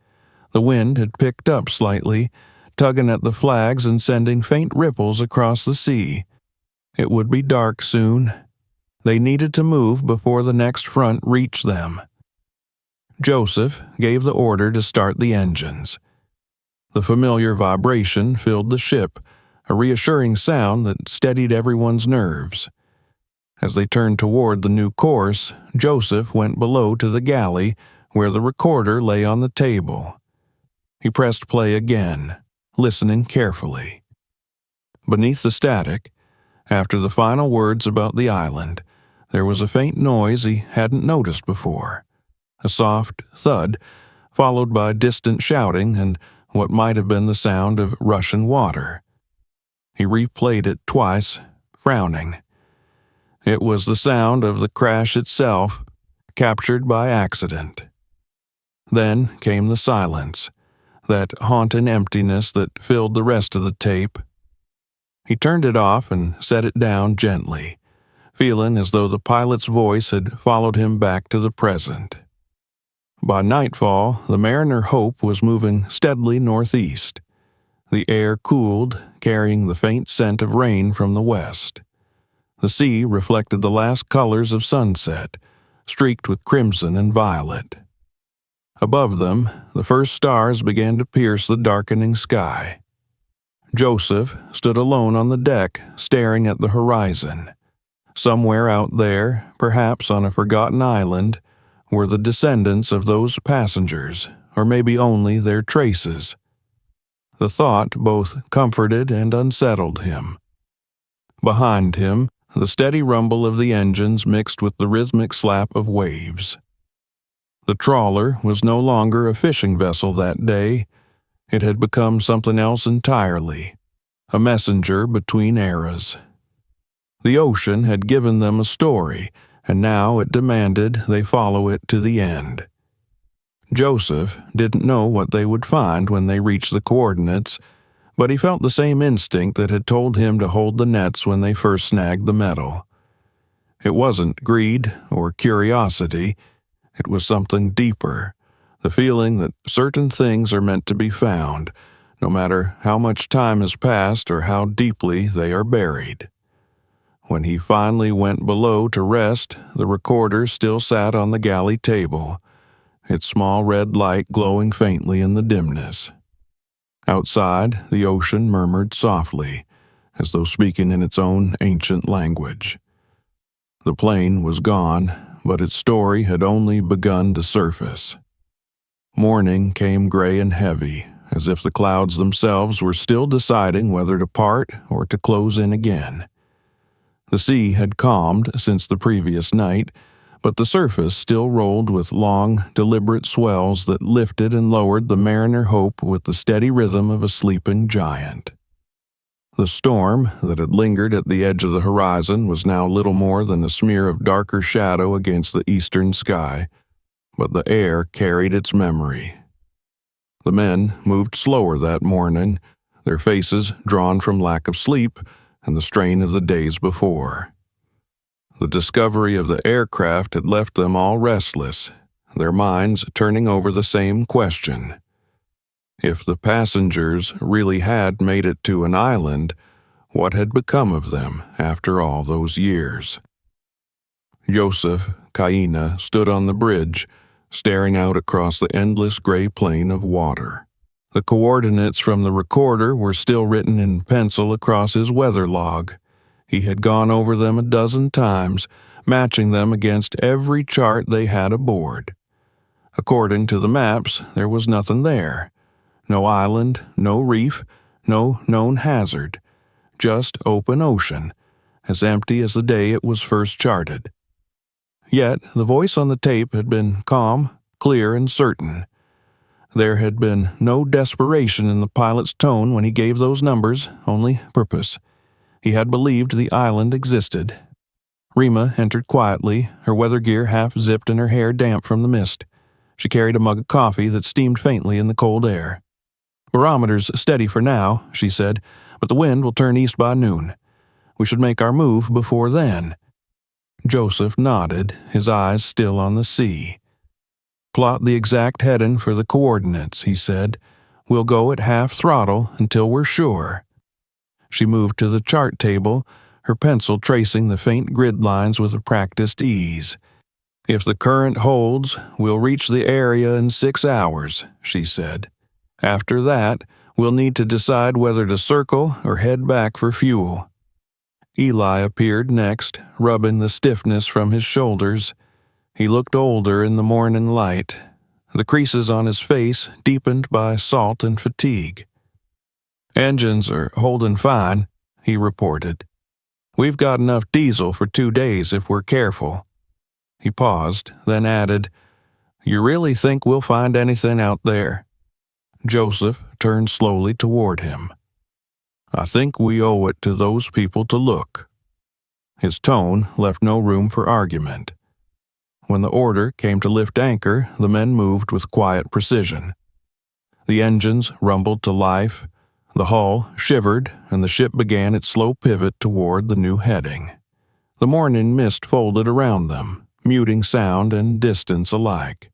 The wind had picked up slightly, tugging at the flags and sending faint ripples across the sea. It would be dark soon. They needed to move before the next front reached them. Joseph gave the order to start the engines. The familiar vibration filled the ship, a reassuring sound that steadied everyone's nerves. As they turned toward the new course, Joseph went below to the galley where the recorder lay on the table. He pressed play again, listening carefully. Beneath the static, after the final words about the island, there was a faint noise he hadn't noticed before. A soft thud, followed by distant shouting and what might have been the sound of rushing water. He replayed it twice, frowning. It was the sound of the crash itself, captured by accident. Then came the silence, that haunting emptiness that filled the rest of the tape. He turned it off and set it down gently, feeling as though the pilot's voice had followed him back to the present. By nightfall, the Mariner Hope was moving steadily northeast. The air cooled, carrying the faint scent of rain from the west. The sea reflected the last colors of sunset, streaked with crimson and violet. Above them, the first stars began to pierce the darkening sky. Joseph stood alone on the deck, staring at the horizon. Somewhere out there, perhaps on a forgotten island, were the descendants of those passengers, or maybe only their traces. The thought both comforted and unsettled him. Behind him, the steady rumble of the engines mixed with the rhythmic slap of waves. The trawler was no longer a fishing vessel that day. It had become something else entirely, a messenger between eras. The ocean had given them a story, and now it demanded they follow it to the end. Joseph didn't know what they would find when they reached the coordinates, but he felt the same instinct that had told him to hold the nets when they first snagged the metal. It wasn't greed or curiosity, it was something deeper, the feeling that certain things are meant to be found, no matter how much time has passed or how deeply they are buried. When he finally went below to rest, the recorder still sat on the galley table, its small red light glowing faintly in the dimness. Outside, the ocean murmured softly, as though speaking in its own ancient language. The plane was gone, but its story had only begun to surface. Morning came gray and heavy, as if the clouds themselves were still deciding whether to part or to close in again. The sea had calmed since the previous night, but the surface still rolled with long, deliberate swells that lifted and lowered the Mariner Hope with the steady rhythm of a sleeping giant. The storm that had lingered at the edge of the horizon was now little more than a smear of darker shadow against the eastern sky, but the air carried its memory. The men moved slower that morning, their faces drawn from lack of sleep and the strain of the days before. The discovery of the aircraft had left them all restless, their minds turning over the same question. If the passengers really had made it to an island, what had become of them after all those years? Joseph Kaina stood on the bridge, staring out across the endless gray plain of water. The coordinates from the recorder were still written in pencil across his weather log. He had gone over them a dozen times, matching them against every chart they had aboard. According to the maps, there was nothing there. No island, no reef, no known hazard. Just open ocean, as empty as the day it was first charted. Yet the voice on the tape had been calm, clear, and certain. There had been no desperation in the pilot's tone when he gave those numbers, only purpose. He had believed the island existed. Rima entered quietly, her weather gear half zipped and her hair damp from the mist. She carried a mug of coffee that steamed faintly in the cold air. "Barometer's steady for now," she said, "but the wind will turn east by noon. We should make our move before then." Joseph nodded, his eyes still on the sea. "Plot the exact heading for the coordinates," he said. "We'll go at half throttle until we're sure." She moved to the chart table, her pencil tracing the faint grid lines with a practiced ease. "If the current holds, we'll reach the area in 6 hours," she said. "After that, we'll need to decide whether to circle or head back for fuel." Eli appeared next, rubbing the stiffness from his shoulders. He looked older in the morning light, the creases on his face deepened by salt and fatigue. "Engines are holding fine," he reported. "We've got enough diesel for 2 days if we're careful." He paused, then added, "You really think we'll find anything out there?" Joseph turned slowly toward him. "I think we owe it to those people to look." His tone left no room for argument. When the order came to lift anchor, the men moved with quiet precision. The engines rumbled to life, the hull shivered, and the ship began its slow pivot toward the new heading. The morning mist folded around them, muting sound and distance alike.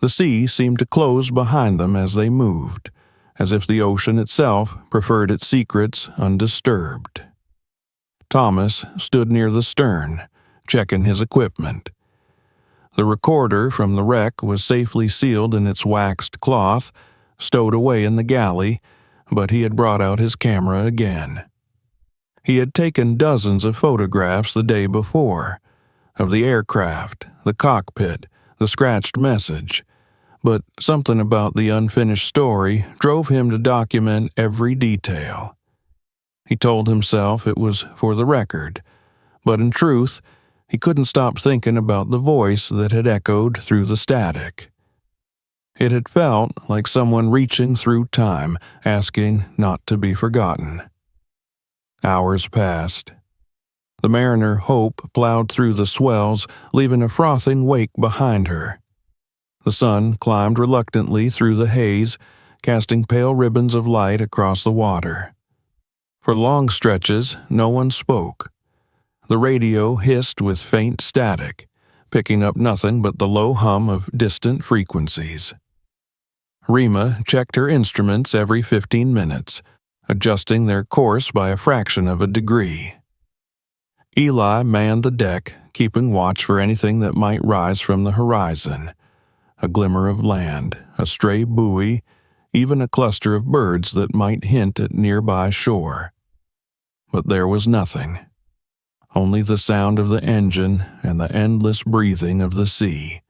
The sea seemed to close behind them as they moved, as if the ocean itself preferred its secrets undisturbed. Thomas stood near the stern, checking his equipment. The recorder from the wreck was safely sealed in its waxed cloth, stowed away in the galley, but he had brought out his camera again. He had taken dozens of photographs the day before, of the aircraft, the cockpit, the scratched message, but something about the unfinished story drove him to document every detail. He told himself it was for the record, but in truth, he couldn't stop thinking about the voice that had echoed through the static. It had felt like someone reaching through time, asking not to be forgotten. Hours passed. The mariner Hope plowed through the swells, leaving a frothing wake behind her. The sun climbed reluctantly through the haze, casting pale ribbons of light across the water. For long stretches, no one spoke. The radio hissed with faint static, picking up nothing but the low hum of distant frequencies. Rima checked her instruments every 15 minutes, adjusting their course by a fraction of a degree. Eli manned the deck, keeping watch for anything that might rise from the horizon. A glimmer of land, a stray buoy, even a cluster of birds that might hint at nearby shore. But there was nothing. Only the sound of the engine and the endless breathing of the sea.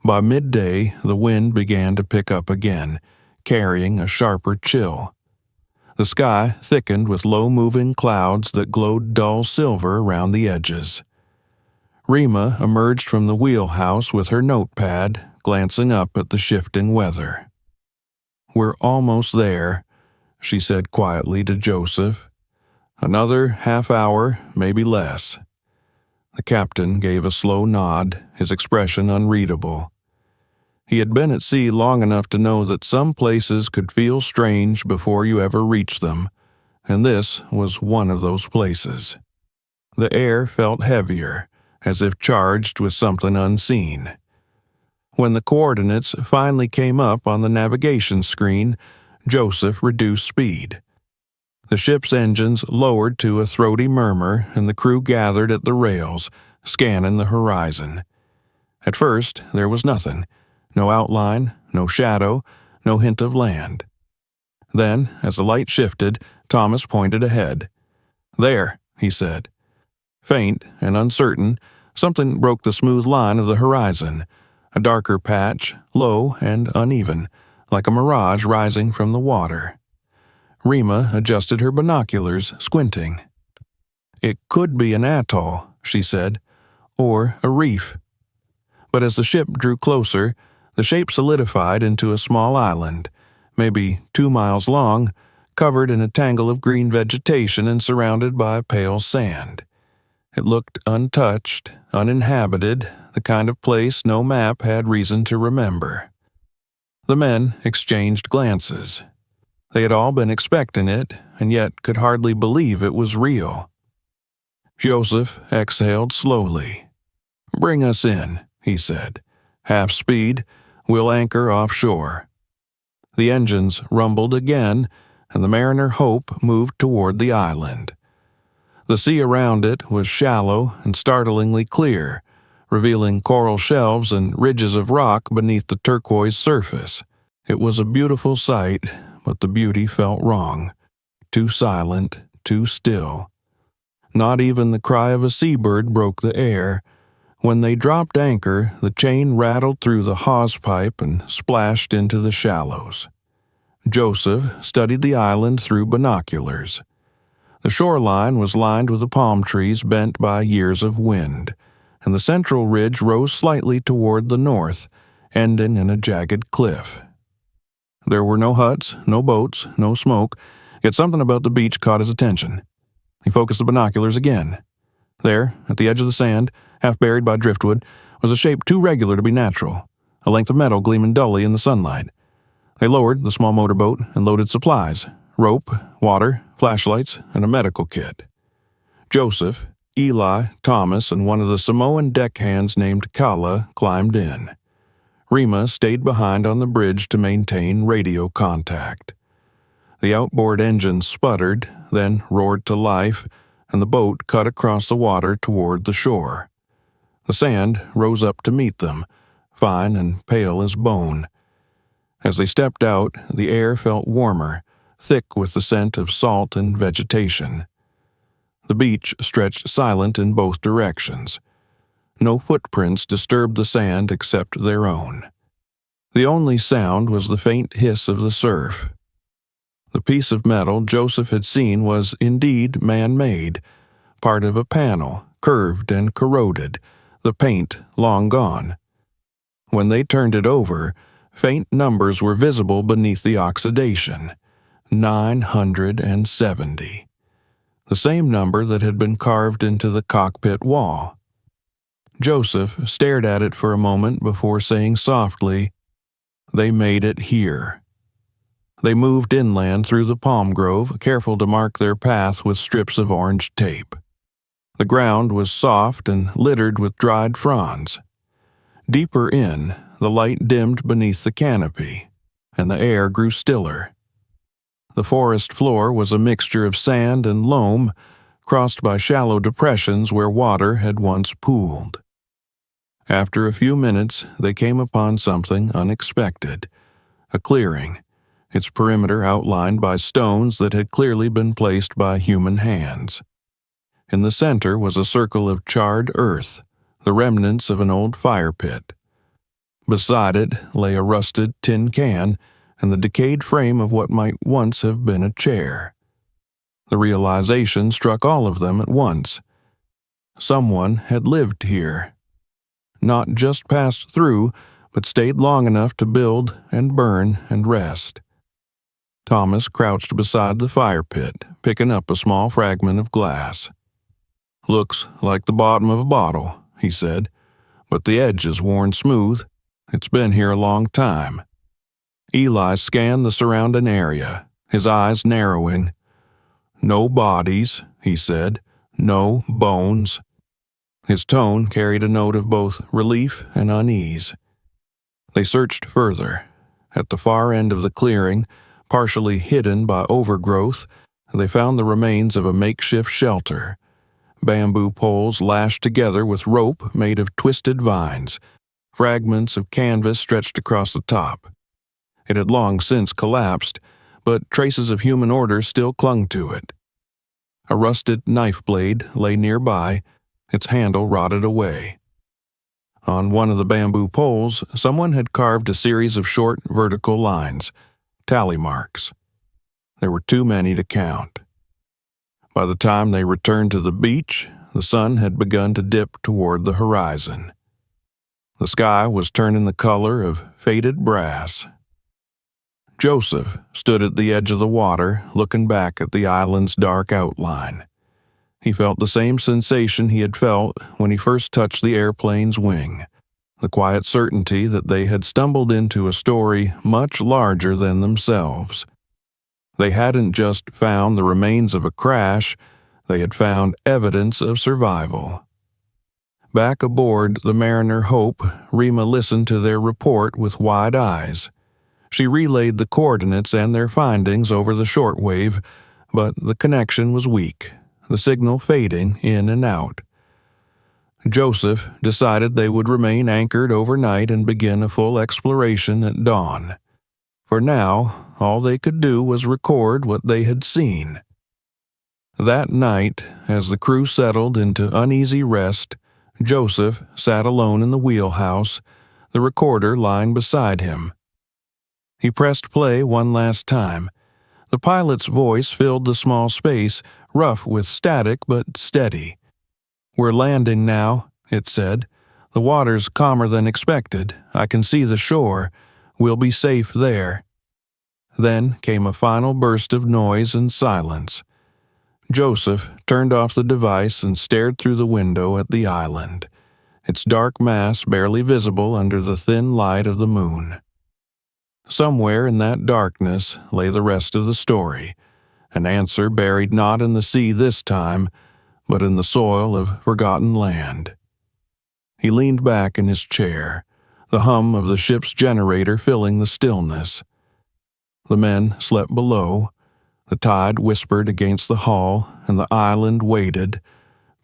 By midday, the wind began to pick up again, carrying a sharper chill. The sky thickened with low-moving clouds that glowed dull silver around the edges. Rima emerged from the wheelhouse with her notepad, glancing up at the shifting weather. "We're almost there," she said quietly to Joseph. "Another half hour, maybe less." The captain gave a slow nod, his expression unreadable. He had been at sea long enough to know that some places could feel strange before you ever reached them, and this was one of those places. The air felt heavier, as if charged with something unseen. When the coordinates finally came up on the navigation screen, Joseph reduced speed. The ship's engines lowered to a throaty murmur, and the crew gathered at the rails, scanning the horizon. At first, there was nothing. No outline, no shadow, no hint of land. Then, as the light shifted, Thomas pointed ahead. "There," he said. Faint and uncertain, something broke the smooth line of the horizon, a darker patch, low and uneven, like a mirage rising from the water. Rima adjusted her binoculars, squinting. "It could be an atoll," she said, "or a reef." But as the ship drew closer, the shape solidified into a small island, maybe 2 miles long, covered in a tangle of green vegetation and surrounded by pale sand. It looked untouched, uninhabited, the kind of place no map had reason to remember. The men exchanged glances. They had all been expecting it, and yet could hardly believe it was real. Joseph exhaled slowly. "Bring us in," he said. Half speed, we'll anchor offshore." The engines rumbled again, and the Mariner Hope moved toward the island. The sea around it was shallow and startlingly clear, revealing coral shelves and ridges of rock beneath the turquoise surface. It was a beautiful sight, but the beauty felt wrong. Too silent, too still. Not even the cry of a seabird broke the air. When they dropped anchor, the chain rattled through the hawse pipe and splashed into the shallows. Joseph studied the island through binoculars. The shoreline was lined with the palm trees bent by years of wind, and the central ridge rose slightly toward the north, ending in a jagged cliff. There were no huts, no boats, no smoke, yet something about the beach caught his attention. He focused the binoculars again. There, at the edge of the sand, half buried by driftwood, was a shape too regular to be natural, a length of metal gleaming dully in the sunlight. They lowered the small motorboat and loaded supplies: rope, water, flashlights, and a medical kit. Joseph, Eli, Thomas, and one of the Samoan deckhands named Kala climbed in. Rima stayed behind on the bridge to maintain radio contact. The outboard engine sputtered, then roared to life, and the boat cut across the water toward the shore. The sand rose up to meet them, fine and pale as bone. As they stepped out, the air felt warmer, thick with the scent of salt and vegetation. The beach stretched silent in both directions. No footprints disturbed the sand except their own. The only sound was the faint hiss of the surf. The piece of metal Joseph had seen was indeed man-made, part of a panel, curved and corroded, the paint long gone. When they turned it over, faint numbers were visible beneath the oxidation: 970. The same number that had been carved into the cockpit wall. Joseph stared at it for a moment before saying softly, "They made it here." They moved inland through the palm grove, careful to mark their path with strips of orange tape. The ground was soft and littered with dried fronds. Deeper in, the light dimmed beneath the canopy, and the air grew stiller. The forest floor was a mixture of sand and loam, crossed by shallow depressions where water had once pooled. After a few minutes, they came upon something unexpected: a clearing, its perimeter outlined by stones that had clearly been placed by human hands. In the center was a circle of charred earth, the remnants of an old fire pit. Beside it lay a rusted tin can and the decayed frame of what might once have been a chair. The realization struck all of them at once. Someone had lived here. Not just passed through, but stayed long enough to build and burn and rest. Thomas crouched beside the fire pit, picking up a small fragment of glass. "Looks like the bottom of a bottle," he said, "but the edge is worn smooth. It's been here a long time." Eli scanned the surrounding area, his eyes narrowing. "No bodies," he said, "no bones." His tone carried a note of both relief and unease. They searched further. At the far end of the clearing, partially hidden by overgrowth, they found the remains of a makeshift shelter. Bamboo poles lashed together with rope made of twisted vines. Fragments of canvas stretched across the top. It had long since collapsed, but traces of human order still clung to it. A rusted knife blade lay nearby, its handle rotted away. On one of the bamboo poles, someone had carved a series of short vertical lines, tally marks. There were too many to count. By the time they returned to the beach, the sun had begun to dip toward the horizon. The sky was turning the color of faded brass. Joseph stood at the edge of the water, looking back at the island's dark outline. He felt the same sensation he had felt when he first touched the airplane's wing, the quiet certainty that they had stumbled into a story much larger than themselves. They hadn't just found the remains of a crash, they had found evidence of survival. Back aboard the Mariner Hope, Rima listened to their report with wide eyes. She relayed the coordinates and their findings over the shortwave, but the connection was weak, the signal fading in and out. Joseph decided they would remain anchored overnight and begin a full exploration at dawn. For now, all they could do was record what they had seen. That night, as the crew settled into uneasy rest, Joseph sat alone in the wheelhouse, the recorder lying beside him. He pressed play one last time. The pilot's voice filled the small space, rough with static but steady. "We're landing now," it said. "The water's calmer than expected. I can see the shore. We'll be safe there." Then came a final burst of noise and silence. Joseph turned off the device and stared through the window at the island, its dark mass barely visible under the thin light of the moon. Somewhere in that darkness lay the rest of the story, an answer buried not in the sea this time, but in the soil of forgotten land. He leaned back in his chair, the hum of the ship's generator filling the stillness. The men slept below. The tide whispered against the hull, and the island waited,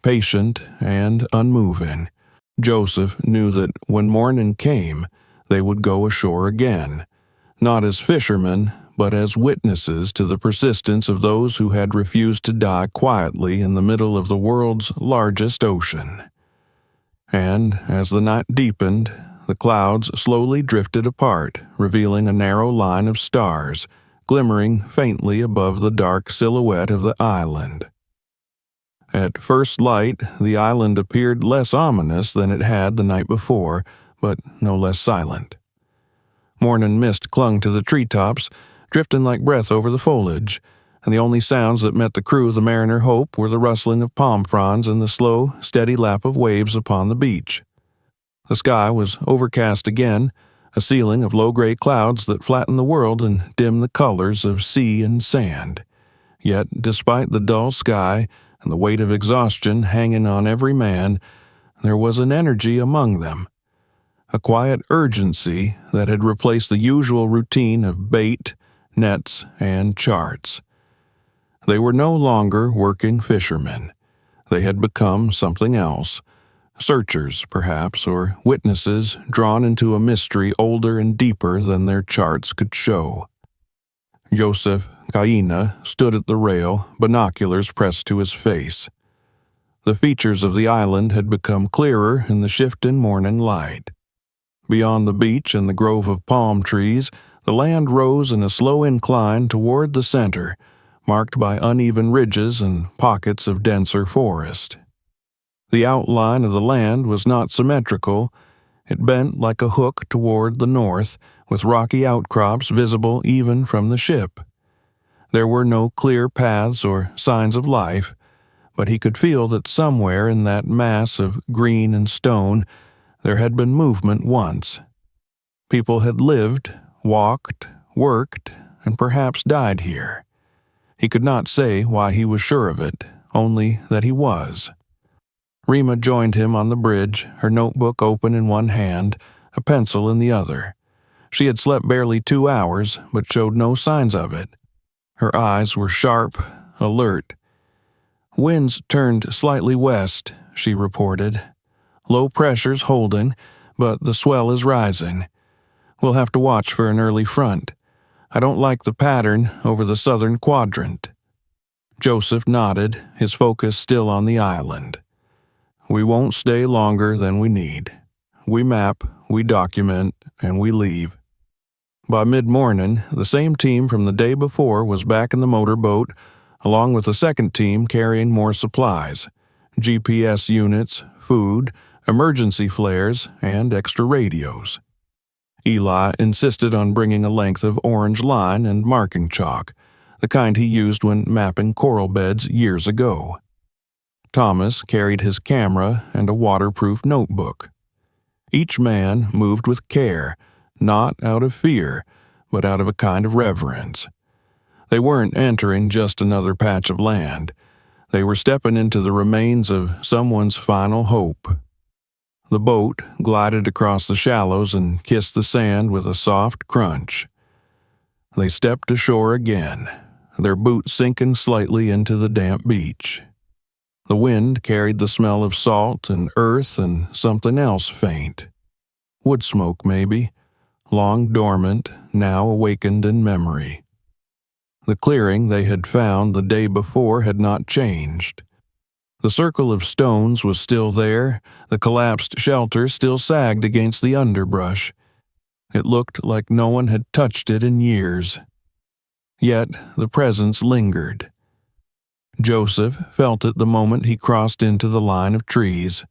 patient and unmoving. Joseph knew that when morning came, they would go ashore again, not as fishermen, but as witnesses to the persistence of those who had refused to die quietly in the middle of the world's largest ocean. And as the night deepened, the clouds slowly drifted apart, revealing a narrow line of stars, glimmering faintly above the dark silhouette of the island. At first light, the island appeared less ominous than it had the night before, but no less silent. Morning mist clung to the treetops, drifting like breath over the foliage, and the only sounds that met the crew of the Mariner Hope were the rustling of palm fronds and the slow, steady lap of waves upon the beach. The sky was overcast again, a ceiling of low-gray clouds that flattened the world and dimmed the colors of sea and sand. Yet, despite the dull sky and the weight of exhaustion hanging on every man, there was an energy among them, a quiet urgency that had replaced the usual routine of bait, nets, and charts. They were no longer working fishermen. They had become something else. Searchers, perhaps, or witnesses drawn into a mystery older and deeper than their charts could show. Joseph Kaina stood at the rail, binoculars pressed to his face. The features of the island had become clearer in the shifting morning light. Beyond the beach and the grove of palm trees, the land rose in a slow incline toward the center, marked by uneven ridges and pockets of denser forest. The outline of the land was not symmetrical. It bent like a hook toward the north, with rocky outcrops visible even from the ship. There were no clear paths or signs of life, but he could feel that somewhere in that mass of green and stone there had been movement once. People had lived, walked, worked, and perhaps died here. He could not say why he was sure of it, only that he was. Rima joined him on the bridge, her notebook open in one hand, a pencil in the other. She had slept barely 2 hours, but showed no signs of it. Her eyes were sharp, alert. "Winds turned slightly west," she reported. "Low pressure's holding, but the swell is rising. We'll have to watch for an early front. I don't like the pattern over the southern quadrant." Joseph nodded, his focus still on the island. "We won't stay longer than we need. We map, we document, and we leave." By mid-morning, the same team from the day before was back in the motorboat, along with a second team carrying more supplies, GPS units, food, emergency flares, and extra radios. Eli insisted on bringing a length of orange line and marking chalk, the kind he used when mapping coral beds years ago. Thomas carried his camera and a waterproof notebook. Each man moved with care, not out of fear, but out of a kind of reverence. They weren't entering just another patch of land. They were stepping into the remains of someone's final hope. The boat glided across the shallows and kissed the sand with a soft crunch. They stepped ashore again, their boots sinking slightly into the damp beach. The wind carried the smell of salt and earth and something else faint. Wood smoke, maybe, long dormant, now awakened in memory. The clearing they had found the day before had not changed. The circle of stones was still there, the collapsed shelter still sagged against the underbrush. It looked like no one had touched it in years. Yet the presence lingered. Joseph felt it the moment he crossed into the line of trees.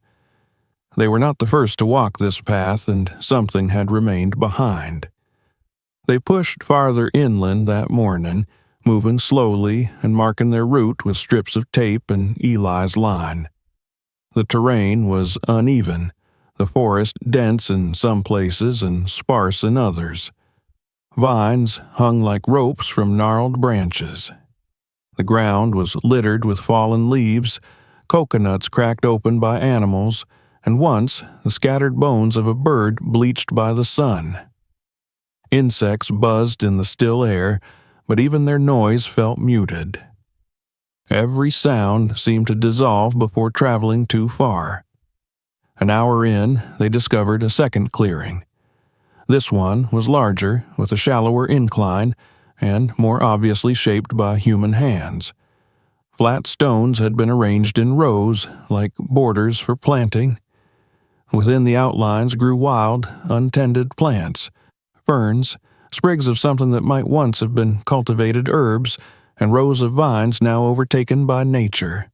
They were not the first to walk this path, and something had remained behind. They pushed farther inland that morning, moving slowly and marking their route with strips of tape and Eli's line. The terrain was uneven, the forest dense in some places and sparse in others. Vines hung like ropes from gnarled branches. The ground was littered with fallen leaves, coconuts cracked open by animals, and once the scattered bones of a bird bleached by the sun. Insects buzzed in the still air, but even their noise felt muted. Every sound seemed to dissolve before traveling too far. An hour in, they discovered a second clearing. This one was larger, with a shallower incline, and more obviously shaped by human hands. Flat stones had been arranged in rows, like borders for planting. Within the outlines grew wild, untended plants, ferns, sprigs of something that might once have been cultivated herbs, and rows of vines now overtaken by nature.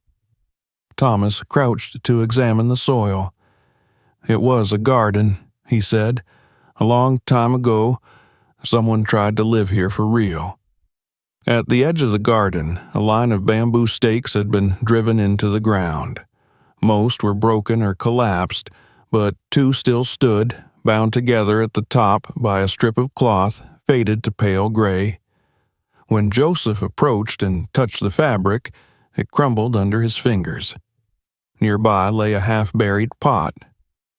Thomas crouched to examine the soil. It was a garden, he said. A long time ago, someone tried to live here for real. At the edge of the garden, a line of bamboo stakes had been driven into the ground. Most were broken or collapsed, but two still stood, bound together at the top by a strip of cloth faded to pale gray. When Joseph approached and touched the fabric, it crumbled under his fingers. Nearby lay a half-buried pot,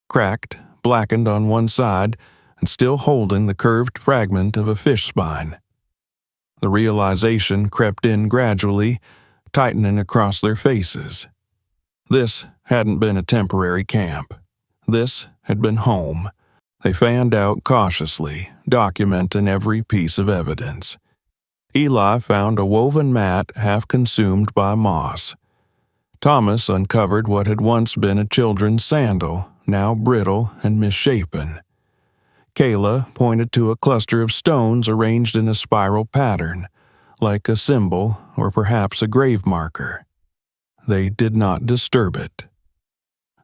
cracked, blackened on one side, and still holding the curved fragment of a fish spine. The realization crept in gradually, tightening across their faces. This hadn't been a temporary camp. This had been home. They fanned out cautiously, documenting every piece of evidence. Eli found a woven mat half consumed by moss. Thomas uncovered what had once been a children's sandal, now brittle and misshapen. Kayla pointed to a cluster of stones arranged in a spiral pattern, like a symbol or perhaps a grave marker. They did not disturb it.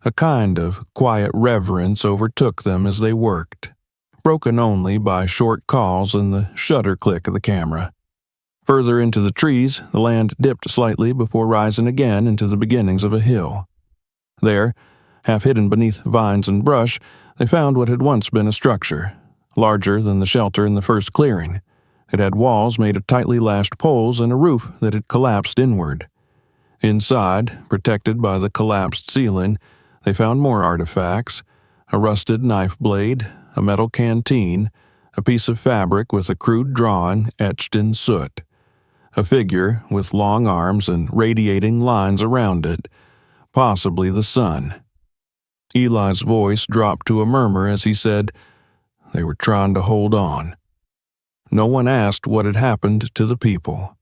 A kind of quiet reverence overtook them as they worked, broken only by short calls and the shutter click of the camera. Further into the trees, the land dipped slightly before rising again into the beginnings of a hill. There, half hidden beneath vines and brush, they found what had once been a structure, larger than the shelter in the first clearing. It had walls made of tightly lashed poles and a roof that had collapsed inward. Inside, protected by the collapsed ceiling, they found more artifacts: a rusted knife blade, a metal canteen, a piece of fabric with a crude drawing etched in soot, a figure with long arms and radiating lines around it, possibly the sun. Eli's voice dropped to a murmur as he said, "They were trying to hold on." No one asked what had happened to the people.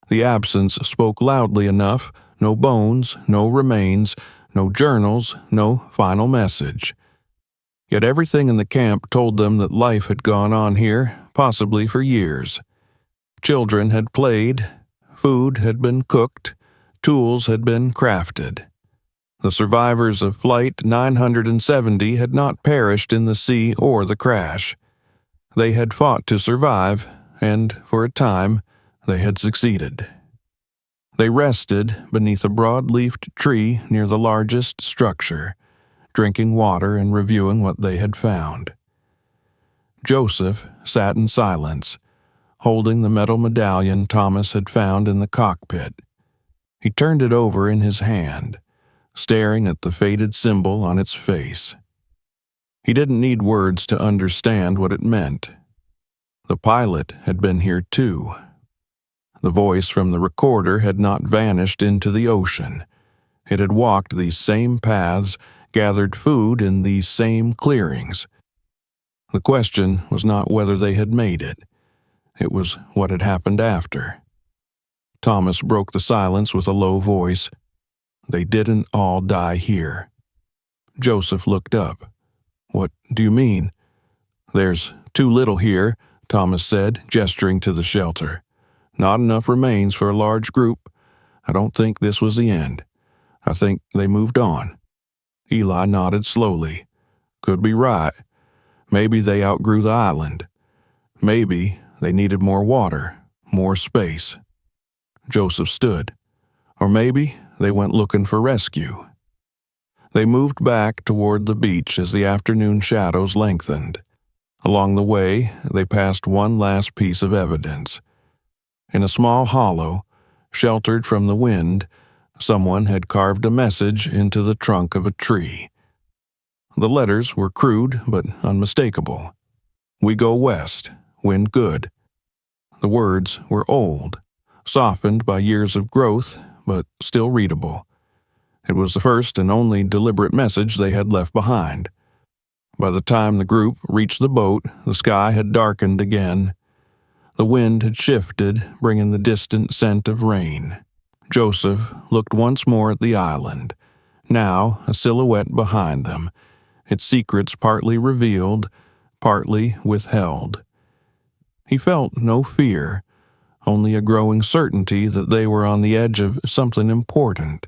The absence spoke loudly enough: no bones, no remains, no journals, no final message. Yet everything in the camp told them that life had gone on here, possibly for years. Children had played, food had been cooked, tools had been crafted. The survivors of Flight 970 had not perished in the sea or the crash. They had fought to survive, and for a time, they had succeeded. They rested beneath a broad-leafed tree near the largest structure, drinking water and reviewing what they had found. Joseph sat in silence, holding the metal medallion Thomas had found in the cockpit. He turned it over in his hand, staring at the faded symbol on its face. He didn't need words to understand what it meant. The pilot had been here too. The voice from the recorder had not vanished into the ocean. It had walked these same paths, gathered food in these same clearings. The question was not whether they had made it. It was what had happened after. Thomas broke the silence with a low voice. They didn't all die here. Joseph looked up. What do you mean? There's too little here, Thomas said, gesturing to the shelter. Not enough remains for a large group. I don't think this was the end. I think they moved on. Eli nodded slowly. Could be right. Maybe they outgrew the island. Maybe they needed more water, more space. Joseph stood. Or maybe they went looking for rescue. They moved back toward the beach as the afternoon shadows lengthened. Along the way, they passed one last piece of evidence. In a small hollow, sheltered from the wind, someone had carved a message into the trunk of a tree. The letters were crude but unmistakable. We go west, wind good. The words were old, softened by years of growth, but still readable. It was the first and only deliberate message they had left behind. By the time the group reached the boat, the sky had darkened again. The wind had shifted, bringing the distant scent of rain. Joseph looked once more at the island, now a silhouette behind them, its secrets partly revealed, partly withheld. He felt no fear, only a growing certainty that they were on the edge of something important.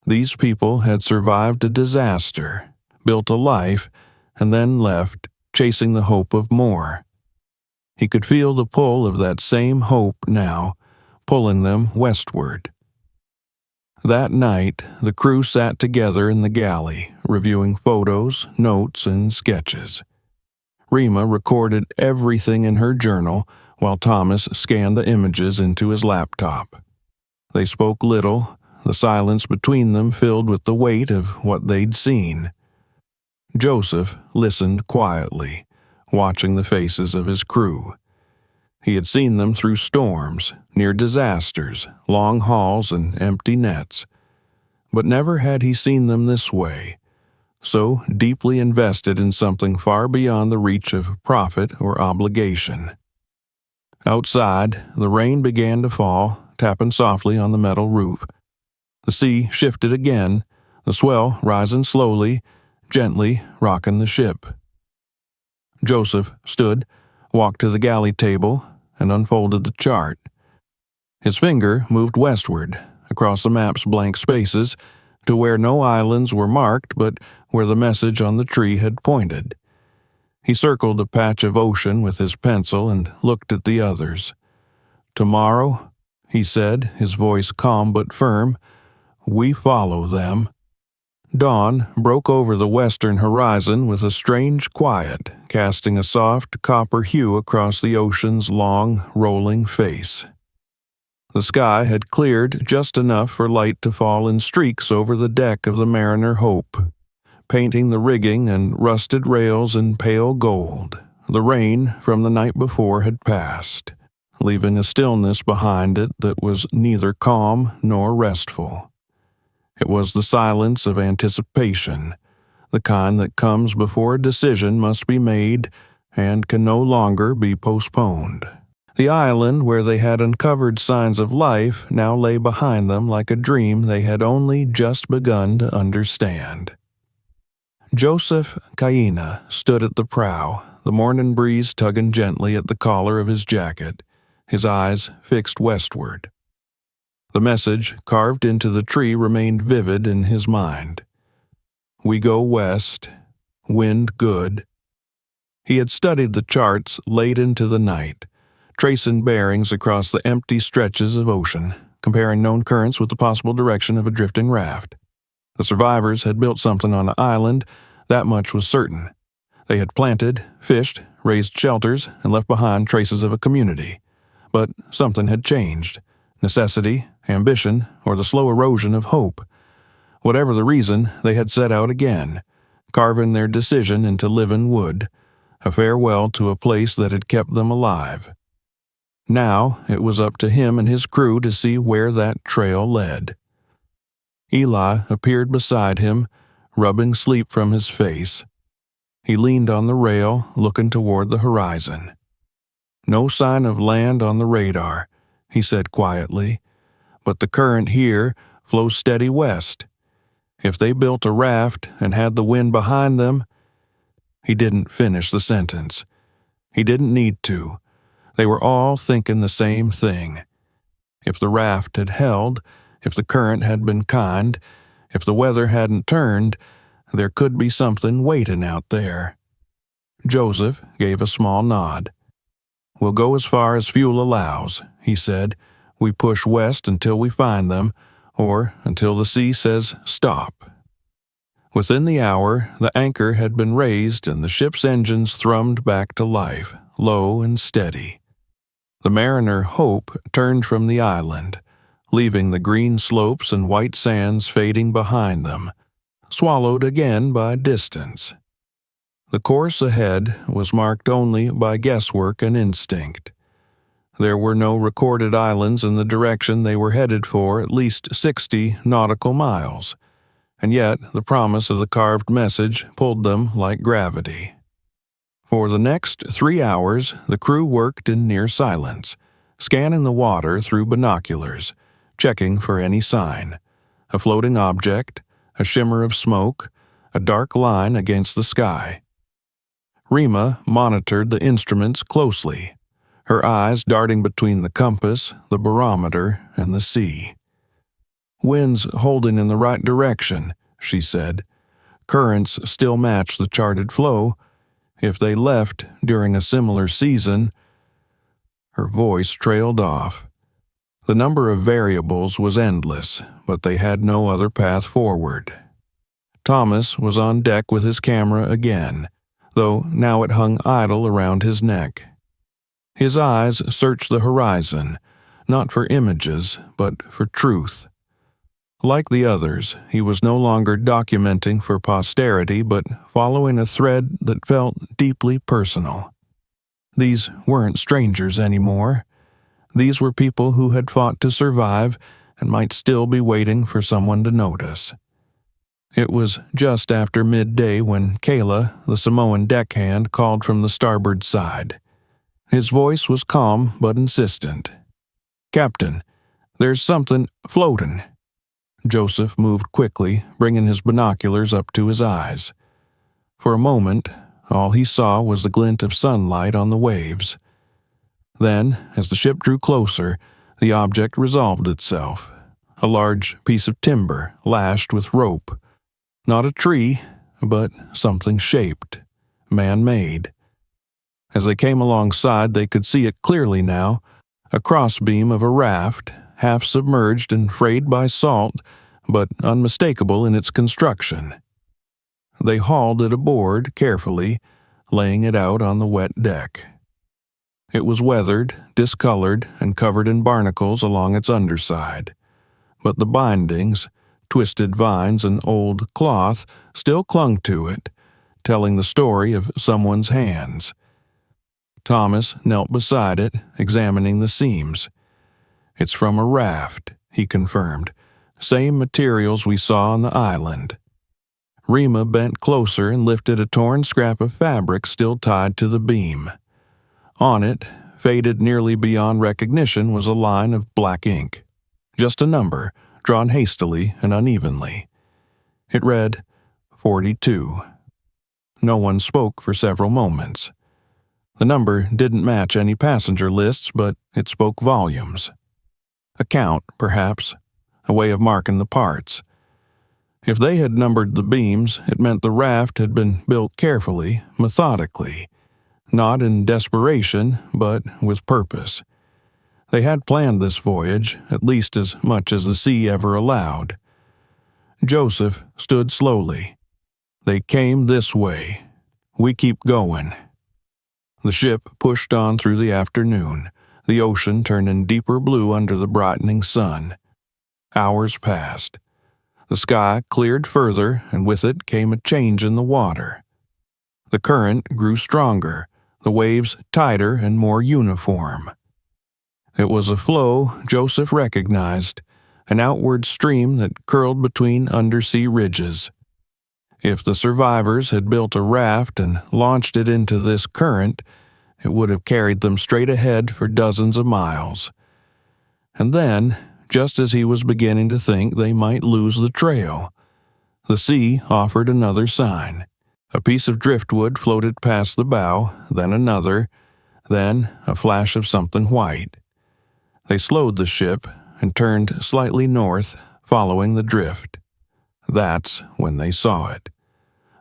These people had survived a disaster, built a life, and then left, chasing the hope of more. He could feel the pull of that same hope now, pulling them westward. That night, the crew sat together in the galley, reviewing photos, notes, and sketches. Rima recorded everything in her journal, while Thomas scanned the images into his laptop. They spoke little, the silence between them filled with the weight of what they'd seen. Joseph listened quietly, watching the faces of his crew. He had seen them through storms, near disasters, long hauls, and empty nets. But never had he seen them this way, so deeply invested in something far beyond the reach of profit or obligation. Outside, the rain began to fall, tapping softly on the metal roof. The sea shifted again, the swell rising slowly, gently rocking the ship. Joseph stood, walked to the galley table, and unfolded the chart. His finger moved westward, across the map's blank spaces, to where no islands were marked but where the message on the tree had pointed. He circled a patch of ocean with his pencil and looked at the others. Tomorrow, he said, his voice calm but firm, we follow them. Dawn broke over the western horizon with a strange quiet, casting a soft copper hue across the ocean's long, rolling face. The sky had cleared just enough for light to fall in streaks over the deck of the Mariner Hope, painting the rigging and rusted rails in pale gold. The rain from the night before had passed, leaving a stillness behind it that was neither calm nor restful. It was the silence of anticipation, the kind that comes before a decision must be made and can no longer be postponed. The island where they had uncovered signs of life now lay behind them like a dream they had only just begun to understand. Joseph Kaina stood at the prow, the morning breeze tugging gently at the collar of his jacket, his eyes fixed westward. The message carved into the tree remained vivid in his mind. We go west, wind good. He had studied the charts late into the night, tracing bearings across the empty stretches of ocean, comparing known currents with the possible direction of a drifting raft. The survivors had built something on the island, that much was certain. They had planted, fished, raised shelters, and left behind traces of a community. But something had changed. Necessity, ambition, or the slow erosion of hope. Whatever the reason, they had set out again, carving their decision into living wood, a farewell to a place that had kept them alive. Now it was up to him and his crew to see where that trail led. Eli appeared beside him, rubbing sleep from his face. He leaned on the rail, looking toward the horizon. "No sign of land on the radar," he said quietly, "but the current here flows steady west. If they built a raft and had the wind behind them—" He didn't finish the sentence. He didn't need to. They were all thinking the same thing. If the raft had held, if the current had been kind, if the weather hadn't turned, there could be something waiting out there. Joseph gave a small nod. "We'll go as far as fuel allows," he said. "We push west until we find them, or until the sea says stop." Within the hour, the anchor had been raised and the ship's engines thrummed back to life, low and steady. The mariner Hope turned from the island, leaving the green slopes and white sands fading behind them, swallowed again by distance. The course ahead was marked only by guesswork and instinct. There were no recorded islands in the direction they were headed for at least 60 nautical miles, and yet the promise of the carved message pulled them like gravity. For the next 3 hours, the crew worked in near silence, scanning the water through binoculars, checking for any sign: a floating object, a shimmer of smoke, a dark line against the sky. Rima monitored the instruments closely, her eyes darting between the compass, the barometer, and the sea. "Wind's holding in the right direction," she said. "Currents still match the charted flow. If they left during a similar season—" Her voice trailed off. The number of variables was endless, but they had no other path forward. Thomas was on deck with his camera again, though now it hung idle around his neck. His eyes searched the horizon, not for images, but for truth. Like the others, he was no longer documenting for posterity, but following a thread that felt deeply personal. These weren't strangers anymore. These were people who had fought to survive and might still be waiting for someone to notice. It was just after midday when Kayla, the Samoan deckhand, called from the starboard side. His voice was calm but insistent. "Captain, there's something floating." Joseph moved quickly, bringing his binoculars up to his eyes. For a moment, all he saw was the glint of sunlight on the waves. Then, as the ship drew closer, the object resolved itself. A large piece of timber, lashed with rope. Not a tree, but something shaped, man-made. As they came alongside, they could see it clearly now, a crossbeam of a raft, half submerged and frayed by salt, but unmistakable in its construction. They hauled it aboard carefully, laying it out on the wet deck. It was weathered, discolored, and covered in barnacles along its underside, but the bindings, twisted vines, and old cloth still clung to it, telling the story of someone's hands. Thomas knelt beside it, examining the seams. "It's from a raft," he confirmed. "Same materials we saw on the island." Rima bent closer and lifted a torn scrap of fabric still tied to the beam. On it, faded nearly beyond recognition, was a line of black ink. Just a number, drawn hastily and unevenly. It read, 42. No one spoke for several moments. The number didn't match any passenger lists, but it spoke volumes. A count, perhaps, a way of marking the parts. If they had numbered the beams, it meant the raft had been built carefully, methodically, not in desperation, but with purpose. They had planned this voyage, at least as much as the sea ever allowed. Joseph stood slowly. "They came this way. We keep going." The ship pushed on through the afternoon, the ocean turning deeper blue under the brightening sun. Hours passed. The sky cleared further, and with it came a change in the water. The current grew stronger, the waves tighter and more uniform. It was a flow Joseph recognized, an outward stream that curled between undersea ridges. If the survivors had built a raft and launched it into this current, it would have carried them straight ahead for dozens of miles. And then, just as he was beginning to think they might lose the trail, the sea offered another sign. A piece of driftwood floated past the bow, then another, then a flash of something white. They slowed the ship and turned slightly north, following the drift. That's when they saw it.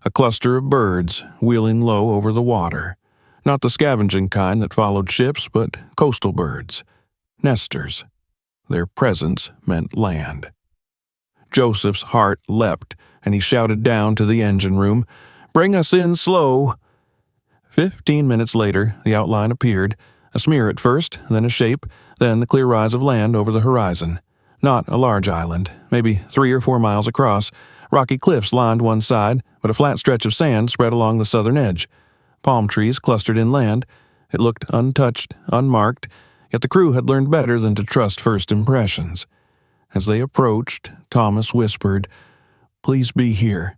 A cluster of birds wheeling low over the water. Not the scavenging kind that followed ships, but coastal birds. Nesters. Their presence meant land. Joseph's heart leapt, and he shouted down to the engine room, "Bring us in slow!" 15 minutes later, the outline appeared, a smear at first, then a shape, then the clear rise of land over the horizon. Not a large island, maybe 3 or 4 miles across. Rocky cliffs lined one side, but a flat stretch of sand spread along the southern edge. Palm trees clustered inland. It looked untouched, unmarked, yet the crew had learned better than to trust first impressions. As they approached, Thomas whispered, "Please be here."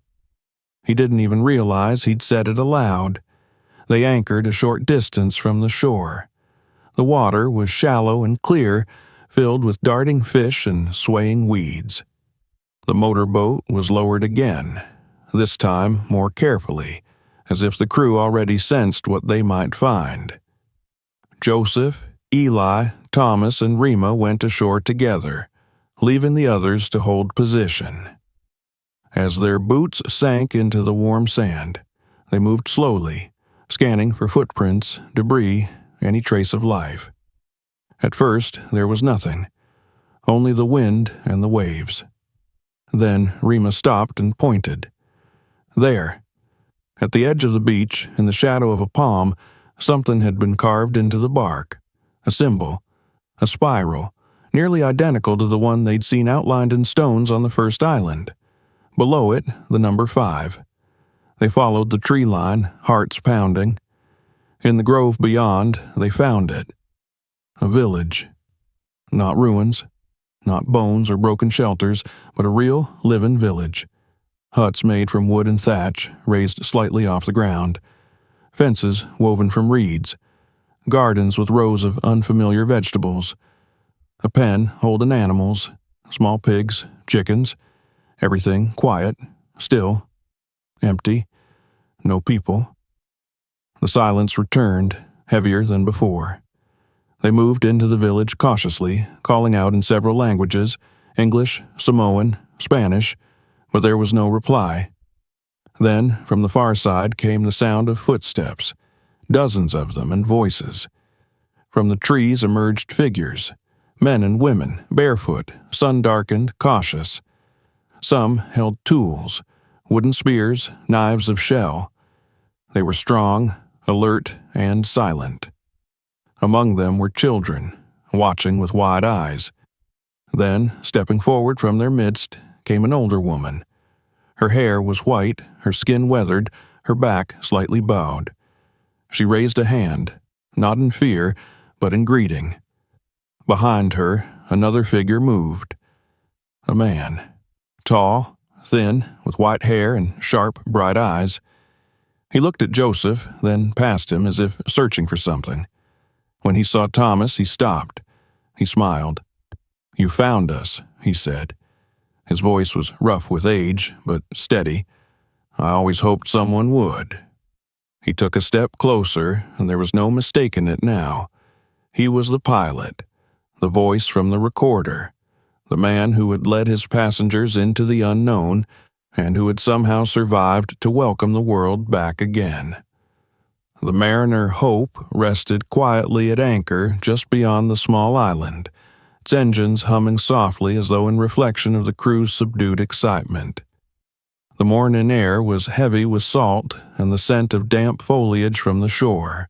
He didn't even realize he'd said it aloud. They anchored a short distance from the shore. The water was shallow and clear, filled with darting fish and swaying weeds. The motorboat was lowered again, this time more carefully, as if the crew already sensed what they might find. Joseph, Eli, Thomas, and Rima went ashore together, leaving the others to hold position. As their boots sank into the warm sand, they moved slowly, scanning for footprints, debris, any trace of life. At first, there was nothing, only the wind and the waves. Then Rima stopped and pointed. There, at the edge of the beach, in the shadow of a palm, something had been carved into the bark. A symbol, a spiral, nearly identical to the one they'd seen outlined in stones on the first island. Below it, the number 5. They followed the tree line, hearts pounding. In the grove beyond, they found it. A village. Not ruins, not bones or broken shelters, but a real, living village. Huts made from wood and thatch, raised slightly off the ground. Fences woven from reeds. Gardens with rows of unfamiliar vegetables. A pen holding animals, small pigs, chickens. Everything quiet, still, empty, no people. The silence returned, heavier than before. They moved into the village cautiously, calling out in several languages, English, Samoan, Spanish, but there was no reply. Then, from the far side came the sound of footsteps, dozens of them and voices. From the trees emerged figures, men and women, barefoot, sun-darkened, cautious. Some held tools, wooden spears, knives of shell. They were strong, alert, and silent. Among them were children, watching with wide eyes. Then, stepping forward from their midst, came an older woman. Her hair was white, her skin weathered, her back slightly bowed. She raised a hand, not in fear, but in greeting. Behind her, another figure moved. A man. Tall, thin, with white hair and sharp, bright eyes. He looked at Joseph, then past him as if searching for something. When he saw Thomas, he stopped. He smiled. "You found us," he said. His voice was rough with age, but steady. "I always hoped someone would." He took a step closer, and there was no mistaking it now. He was the pilot, the voice from the recorder, the man who had led his passengers into the unknown and who had somehow survived to welcome the world back again. The mariner Hope rested quietly at anchor just beyond the small island, its engines humming softly as though in reflection of the crew's subdued excitement. The morning air was heavy with salt and the scent of damp foliage from the shore.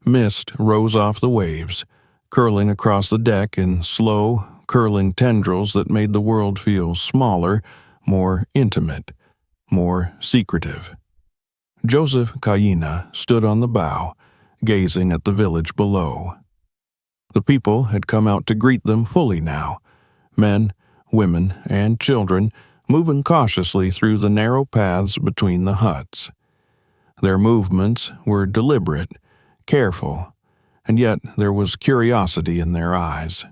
Mist rose off the waves, curling across the deck in slow, curling tendrils that made the world feel smaller, more intimate, more secretive. Joseph Kayina stood on the bow, gazing at the village below. The people had come out to greet them fully now, men, women, and children moving cautiously through the narrow paths between the huts. Their movements were deliberate, careful, and yet there was curiosity in their eyes.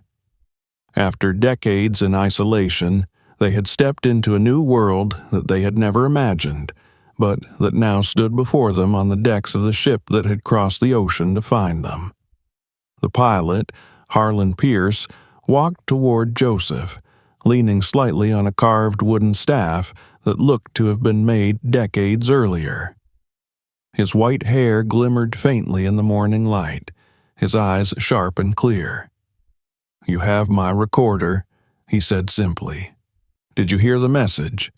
After decades in isolation, they had stepped into a new world that they had never imagined, but that now stood before them on the decks of the ship that had crossed the ocean to find them. The pilot, Harlan Pierce, walked toward Joseph, leaning slightly on a carved wooden staff that looked to have been made decades earlier. His white hair glimmered faintly in the morning light, his eyes sharp and clear. "You have my recorder," he said simply. "Did you hear the message?"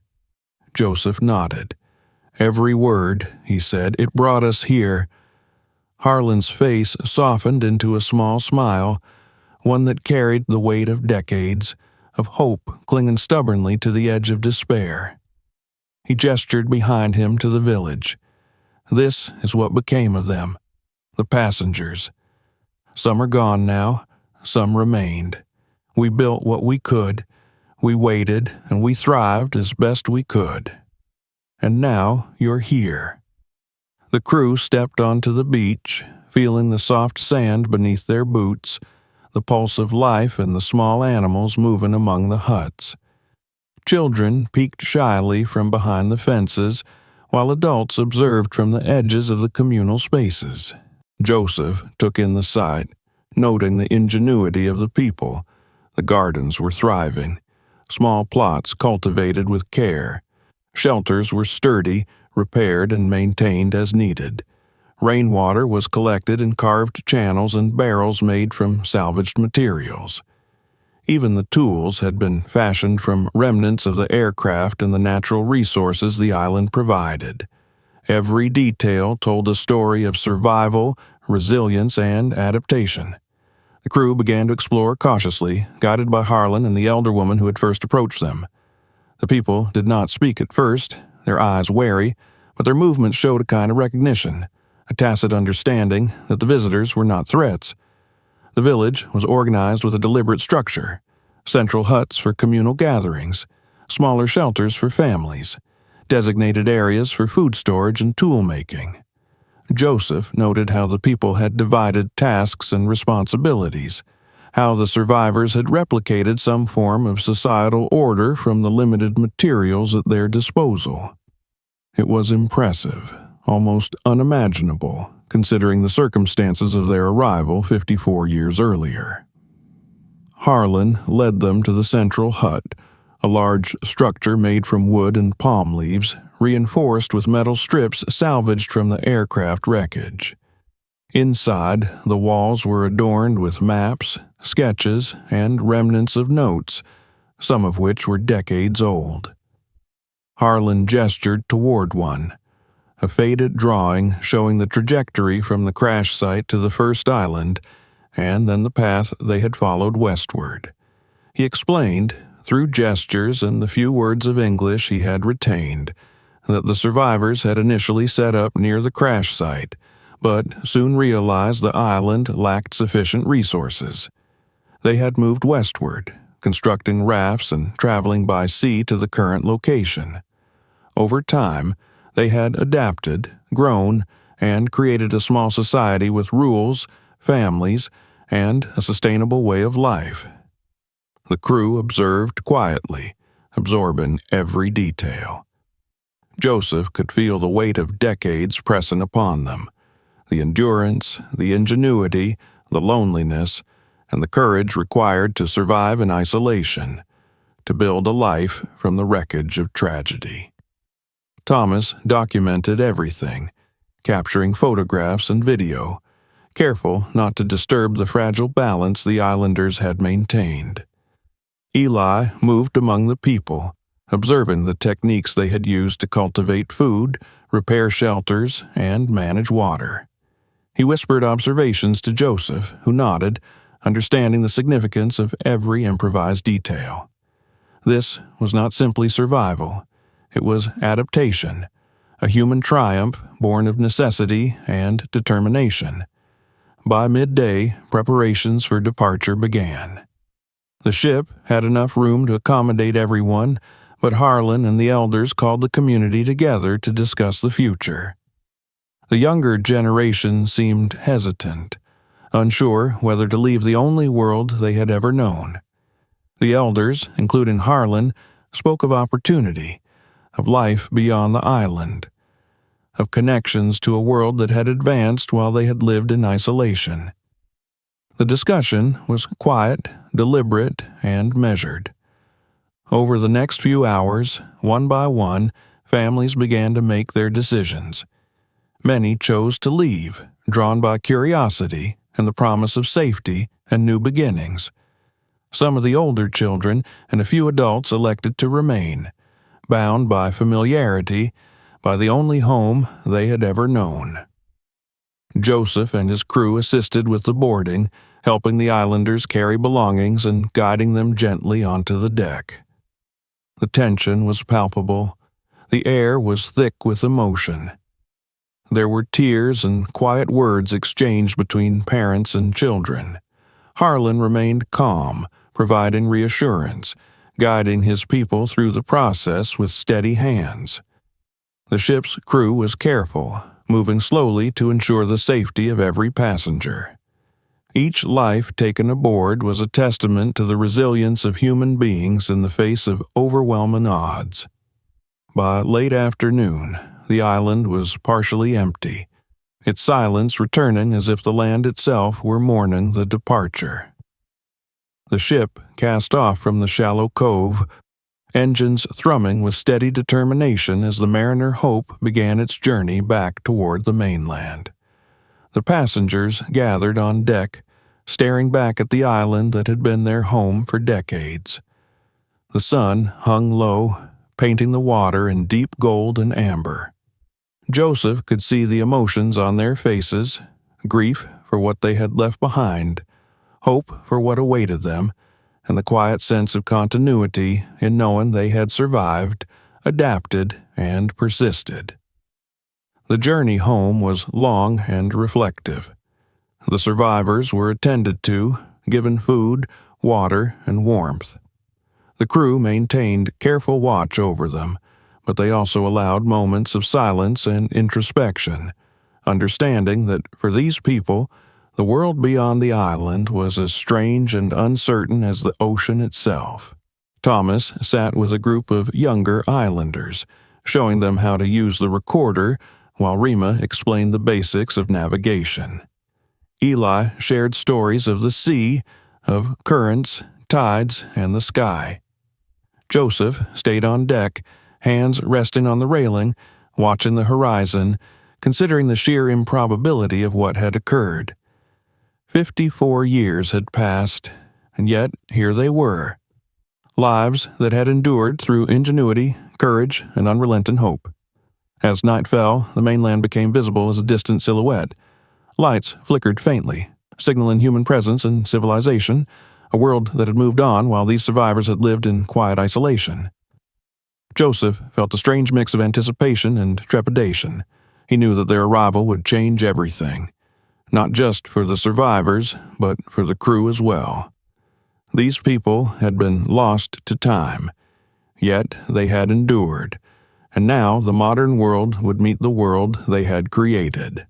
Joseph nodded. "Every word," he said. "It brought us here." Harlan's face softened into a small smile, one that carried the weight of decades, of hope clinging stubbornly to the edge of despair. He gestured behind him to the village. "This is what became of them, the passengers. Some are gone now, some remained. We built what we could, we waited, and we thrived as best we could. And now you're here." The crew stepped onto the beach, feeling the soft sand beneath their boots, the pulse of life and the small animals moving among the huts. Children peeked shyly from behind the fences, while adults observed from the edges of the communal spaces. Joseph took in the sight, noting the ingenuity of the people. The gardens were thriving, small plots cultivated with care. Shelters were sturdy, repaired and maintained as needed. Rainwater was collected in carved channels and barrels made from salvaged materials. Even the tools had been fashioned from remnants of the aircraft and the natural resources the island provided. Every detail told a story of survival, resilience, and adaptation. The crew began to explore cautiously, guided by Harlan and the elder woman who had first approached them. The people did not speak at first, their eyes wary, but their movements showed a kind of recognition, a tacit understanding that the visitors were not threats. The village was organized with a deliberate structure: central huts for communal gatherings, smaller shelters for families, designated areas for food storage and tool-making. Joseph noted how the people had divided tasks and responsibilities, how the survivors had replicated some form of societal order from the limited materials at their disposal. It was impressive, almost unimaginable, considering the circumstances of their arrival 54 years earlier. Harlan led them to the central hut, a large structure made from wood and palm leaves, reinforced with metal strips salvaged from the aircraft wreckage. Inside, the walls were adorned with maps, sketches, and remnants of notes, some of which were decades old. Harlan gestured toward one, a faded drawing showing the trajectory from the crash site to the first island, and then the path they had followed westward. He explained, through gestures and the few words of English he had retained, that the survivors had initially set up near the crash site, but soon realized the island lacked sufficient resources. They had moved westward, constructing rafts and traveling by sea to the current location. Over time, they had adapted, grown, and created a small society with rules, families, and a sustainable way of life. The crew observed quietly, absorbing every detail. Joseph could feel the weight of decades pressing upon them, the endurance, the ingenuity, the loneliness, and the courage required to survive in isolation, to build a life from the wreckage of tragedy. Thomas documented everything, capturing photographs and video, careful not to disturb the fragile balance the islanders had maintained. Eli moved among the people, observing the techniques they had used to cultivate food, repair shelters, and manage water. He whispered observations to Joseph, who nodded, understanding the significance of every improvised detail. This was not simply survival. It was adaptation, a human triumph born of necessity and determination. By midday, preparations for departure began. The ship had enough room to accommodate everyone, but Harlan and the elders called the community together to discuss the future. The younger generation seemed hesitant, unsure whether to leave the only world they had ever known. The elders, including Harlan, spoke of opportunity, of life beyond the island, of connections to a world that had advanced while they had lived in isolation. The discussion was quiet, deliberate, and measured. Over the next few hours, one by one, families began to make their decisions. Many chose to leave, drawn by curiosity and the promise of safety and new beginnings. Some of the older children and a few adults elected to remain, bound by familiarity, by the only home they had ever known. Joseph and his crew assisted with the boarding, helping the islanders carry belongings and guiding them gently onto the deck. The tension was palpable. The air was thick with emotion. There were tears and quiet words exchanged between parents and children. Harlan remained calm, providing reassurance, guiding his people through the process with steady hands. The ship's crew was careful, moving slowly to ensure the safety of every passenger. Each life taken aboard was a testament to the resilience of human beings in the face of overwhelming odds. By late afternoon, the island was partially empty, its silence returning as if the land itself were mourning the departure. The ship cast off from the shallow cove, engines thrumming with steady determination as the Mariner Hope began its journey back toward the mainland. The passengers gathered on deck, staring back at the island that had been their home for decades. The sun hung low, painting the water in deep gold and amber. Joseph could see the emotions on their faces, grief for what they had left behind, hope for what awaited them, and the quiet sense of continuity in knowing they had survived, adapted, and persisted. The journey home was long and reflective. The survivors were attended to, given food, water, and warmth. The crew maintained careful watch over them, but they also allowed moments of silence and introspection, understanding that for these people, the world beyond the island was as strange and uncertain as the ocean itself. Thomas sat with a group of younger islanders, showing them how to use the recorder, while Rima explained the basics of navigation. Eli shared stories of the sea, of currents, tides, and the sky. Joseph stayed on deck, hands resting on the railing, watching the horizon, considering the sheer improbability of what had occurred. 54 years had passed, and yet here they were. Lives that had endured through ingenuity, courage, and unrelenting hope. As night fell, the mainland became visible as a distant silhouette. Lights flickered faintly, signaling human presence and civilization, a world that had moved on while these survivors had lived in quiet isolation. Joseph felt a strange mix of anticipation and trepidation. He knew that their arrival would change everything. Not just for the survivors, but for the crew as well. These people had been lost to time, yet they had endured, and now the modern world would meet the world they had created.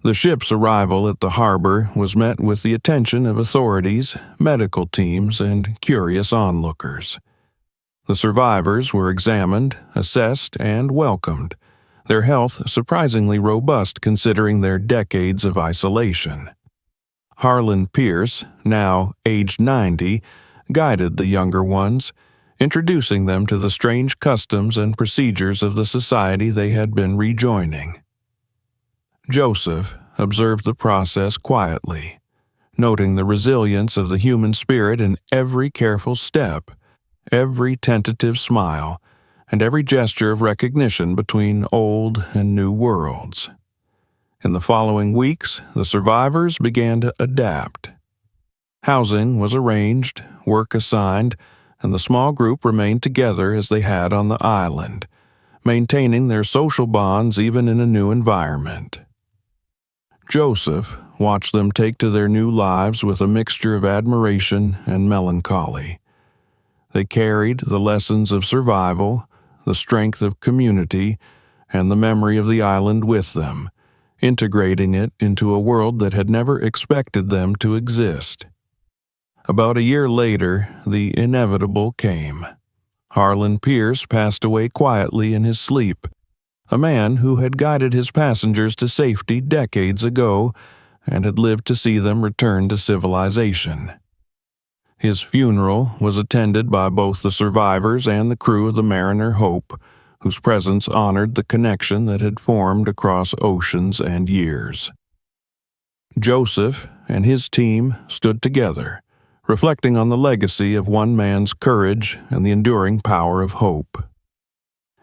The ship's arrival at the harbor was met with the attention of authorities, medical teams, and curious onlookers. The survivors were examined, assessed, and welcomed, their health surprisingly robust considering their decades of isolation. Harlan Pierce, now aged 90, guided the younger ones, introducing them to the strange customs and procedures of the society they had been rejoining. Joseph observed the process quietly, noting the resilience of the human spirit in every careful step, every tentative smile, and every gesture of recognition between old and new worlds. In the following weeks, the survivors began to adapt. Housing was arranged, work assigned, and the small group remained together as they had on the island, maintaining their social bonds even in a new environment. Joseph watched them take to their new lives with a mixture of admiration and melancholy. They carried the lessons of survival, the strength of community, and the memory of the island with them, integrating it into a world that had never expected them to exist. About a year later, the inevitable came. Harlan Pierce passed away quietly in his sleep, a man who had guided his passengers to safety decades ago and had lived to see them return to civilization. His funeral was attended by both the survivors and the crew of the Mariner Hope, whose presence honored the connection that had formed across oceans and years. Joseph and his team stood together, reflecting on the legacy of one man's courage and the enduring power of hope.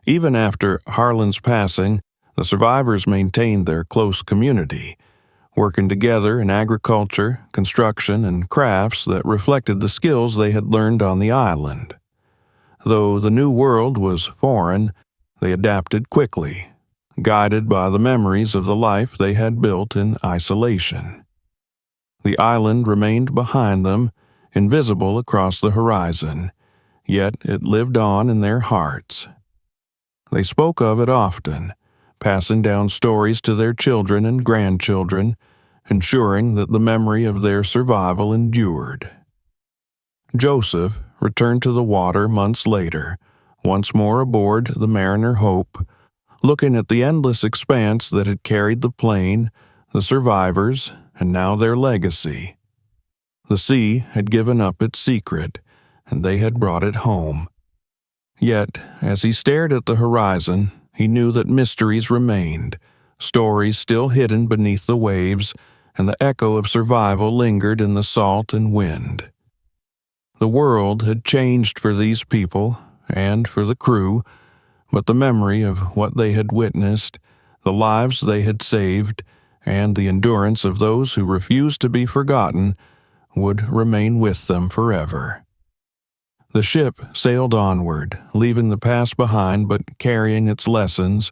Even after Harlan's passing, the survivors maintained their close community, working together in agriculture, construction, and crafts that reflected the skills they had learned on the island. Though the new world was foreign, they adapted quickly, guided by the memories of the life they had built in isolation. The island remained behind them, invisible across the horizon, yet it lived on in their hearts. They spoke of it often, passing down stories to their children and grandchildren, ensuring that the memory of their survival endured. Joseph returned to the water months later, once more aboard the Mariner Hope, looking at the endless expanse that had carried the plane, the survivors, and now their legacy. The sea had given up its secret, and they had brought it home. Yet, as he stared at the horizon, he knew that mysteries remained, stories still hidden beneath the waves, and the echo of survival lingered in the salt and wind. The world had changed for these people and for the crew, but the memory of what they had witnessed, the lives they had saved, and the endurance of those who refused to be forgotten would remain with them forever. The ship sailed onward, leaving the past behind but carrying its lessons,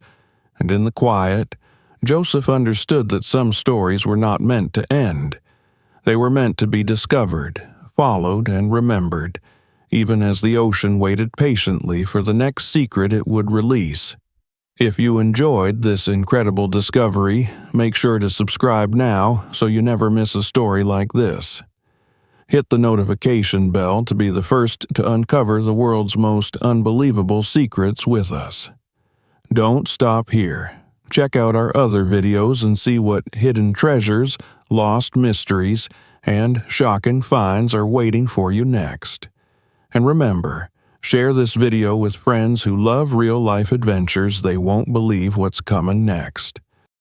and in the quiet, Joseph understood that some stories were not meant to end. They were meant to be discovered, followed, and remembered, even as the ocean waited patiently for the next secret it would release. If you enjoyed this incredible discovery, make sure to subscribe now so you never miss a story like this. Hit the notification bell to be the first to uncover the world's most unbelievable secrets with us. Don't stop here. Check out our other videos and see what hidden treasures, lost mysteries, and shocking finds are waiting for you next. And remember, share this video with friends who love real-life adventures. They won't believe what's coming next.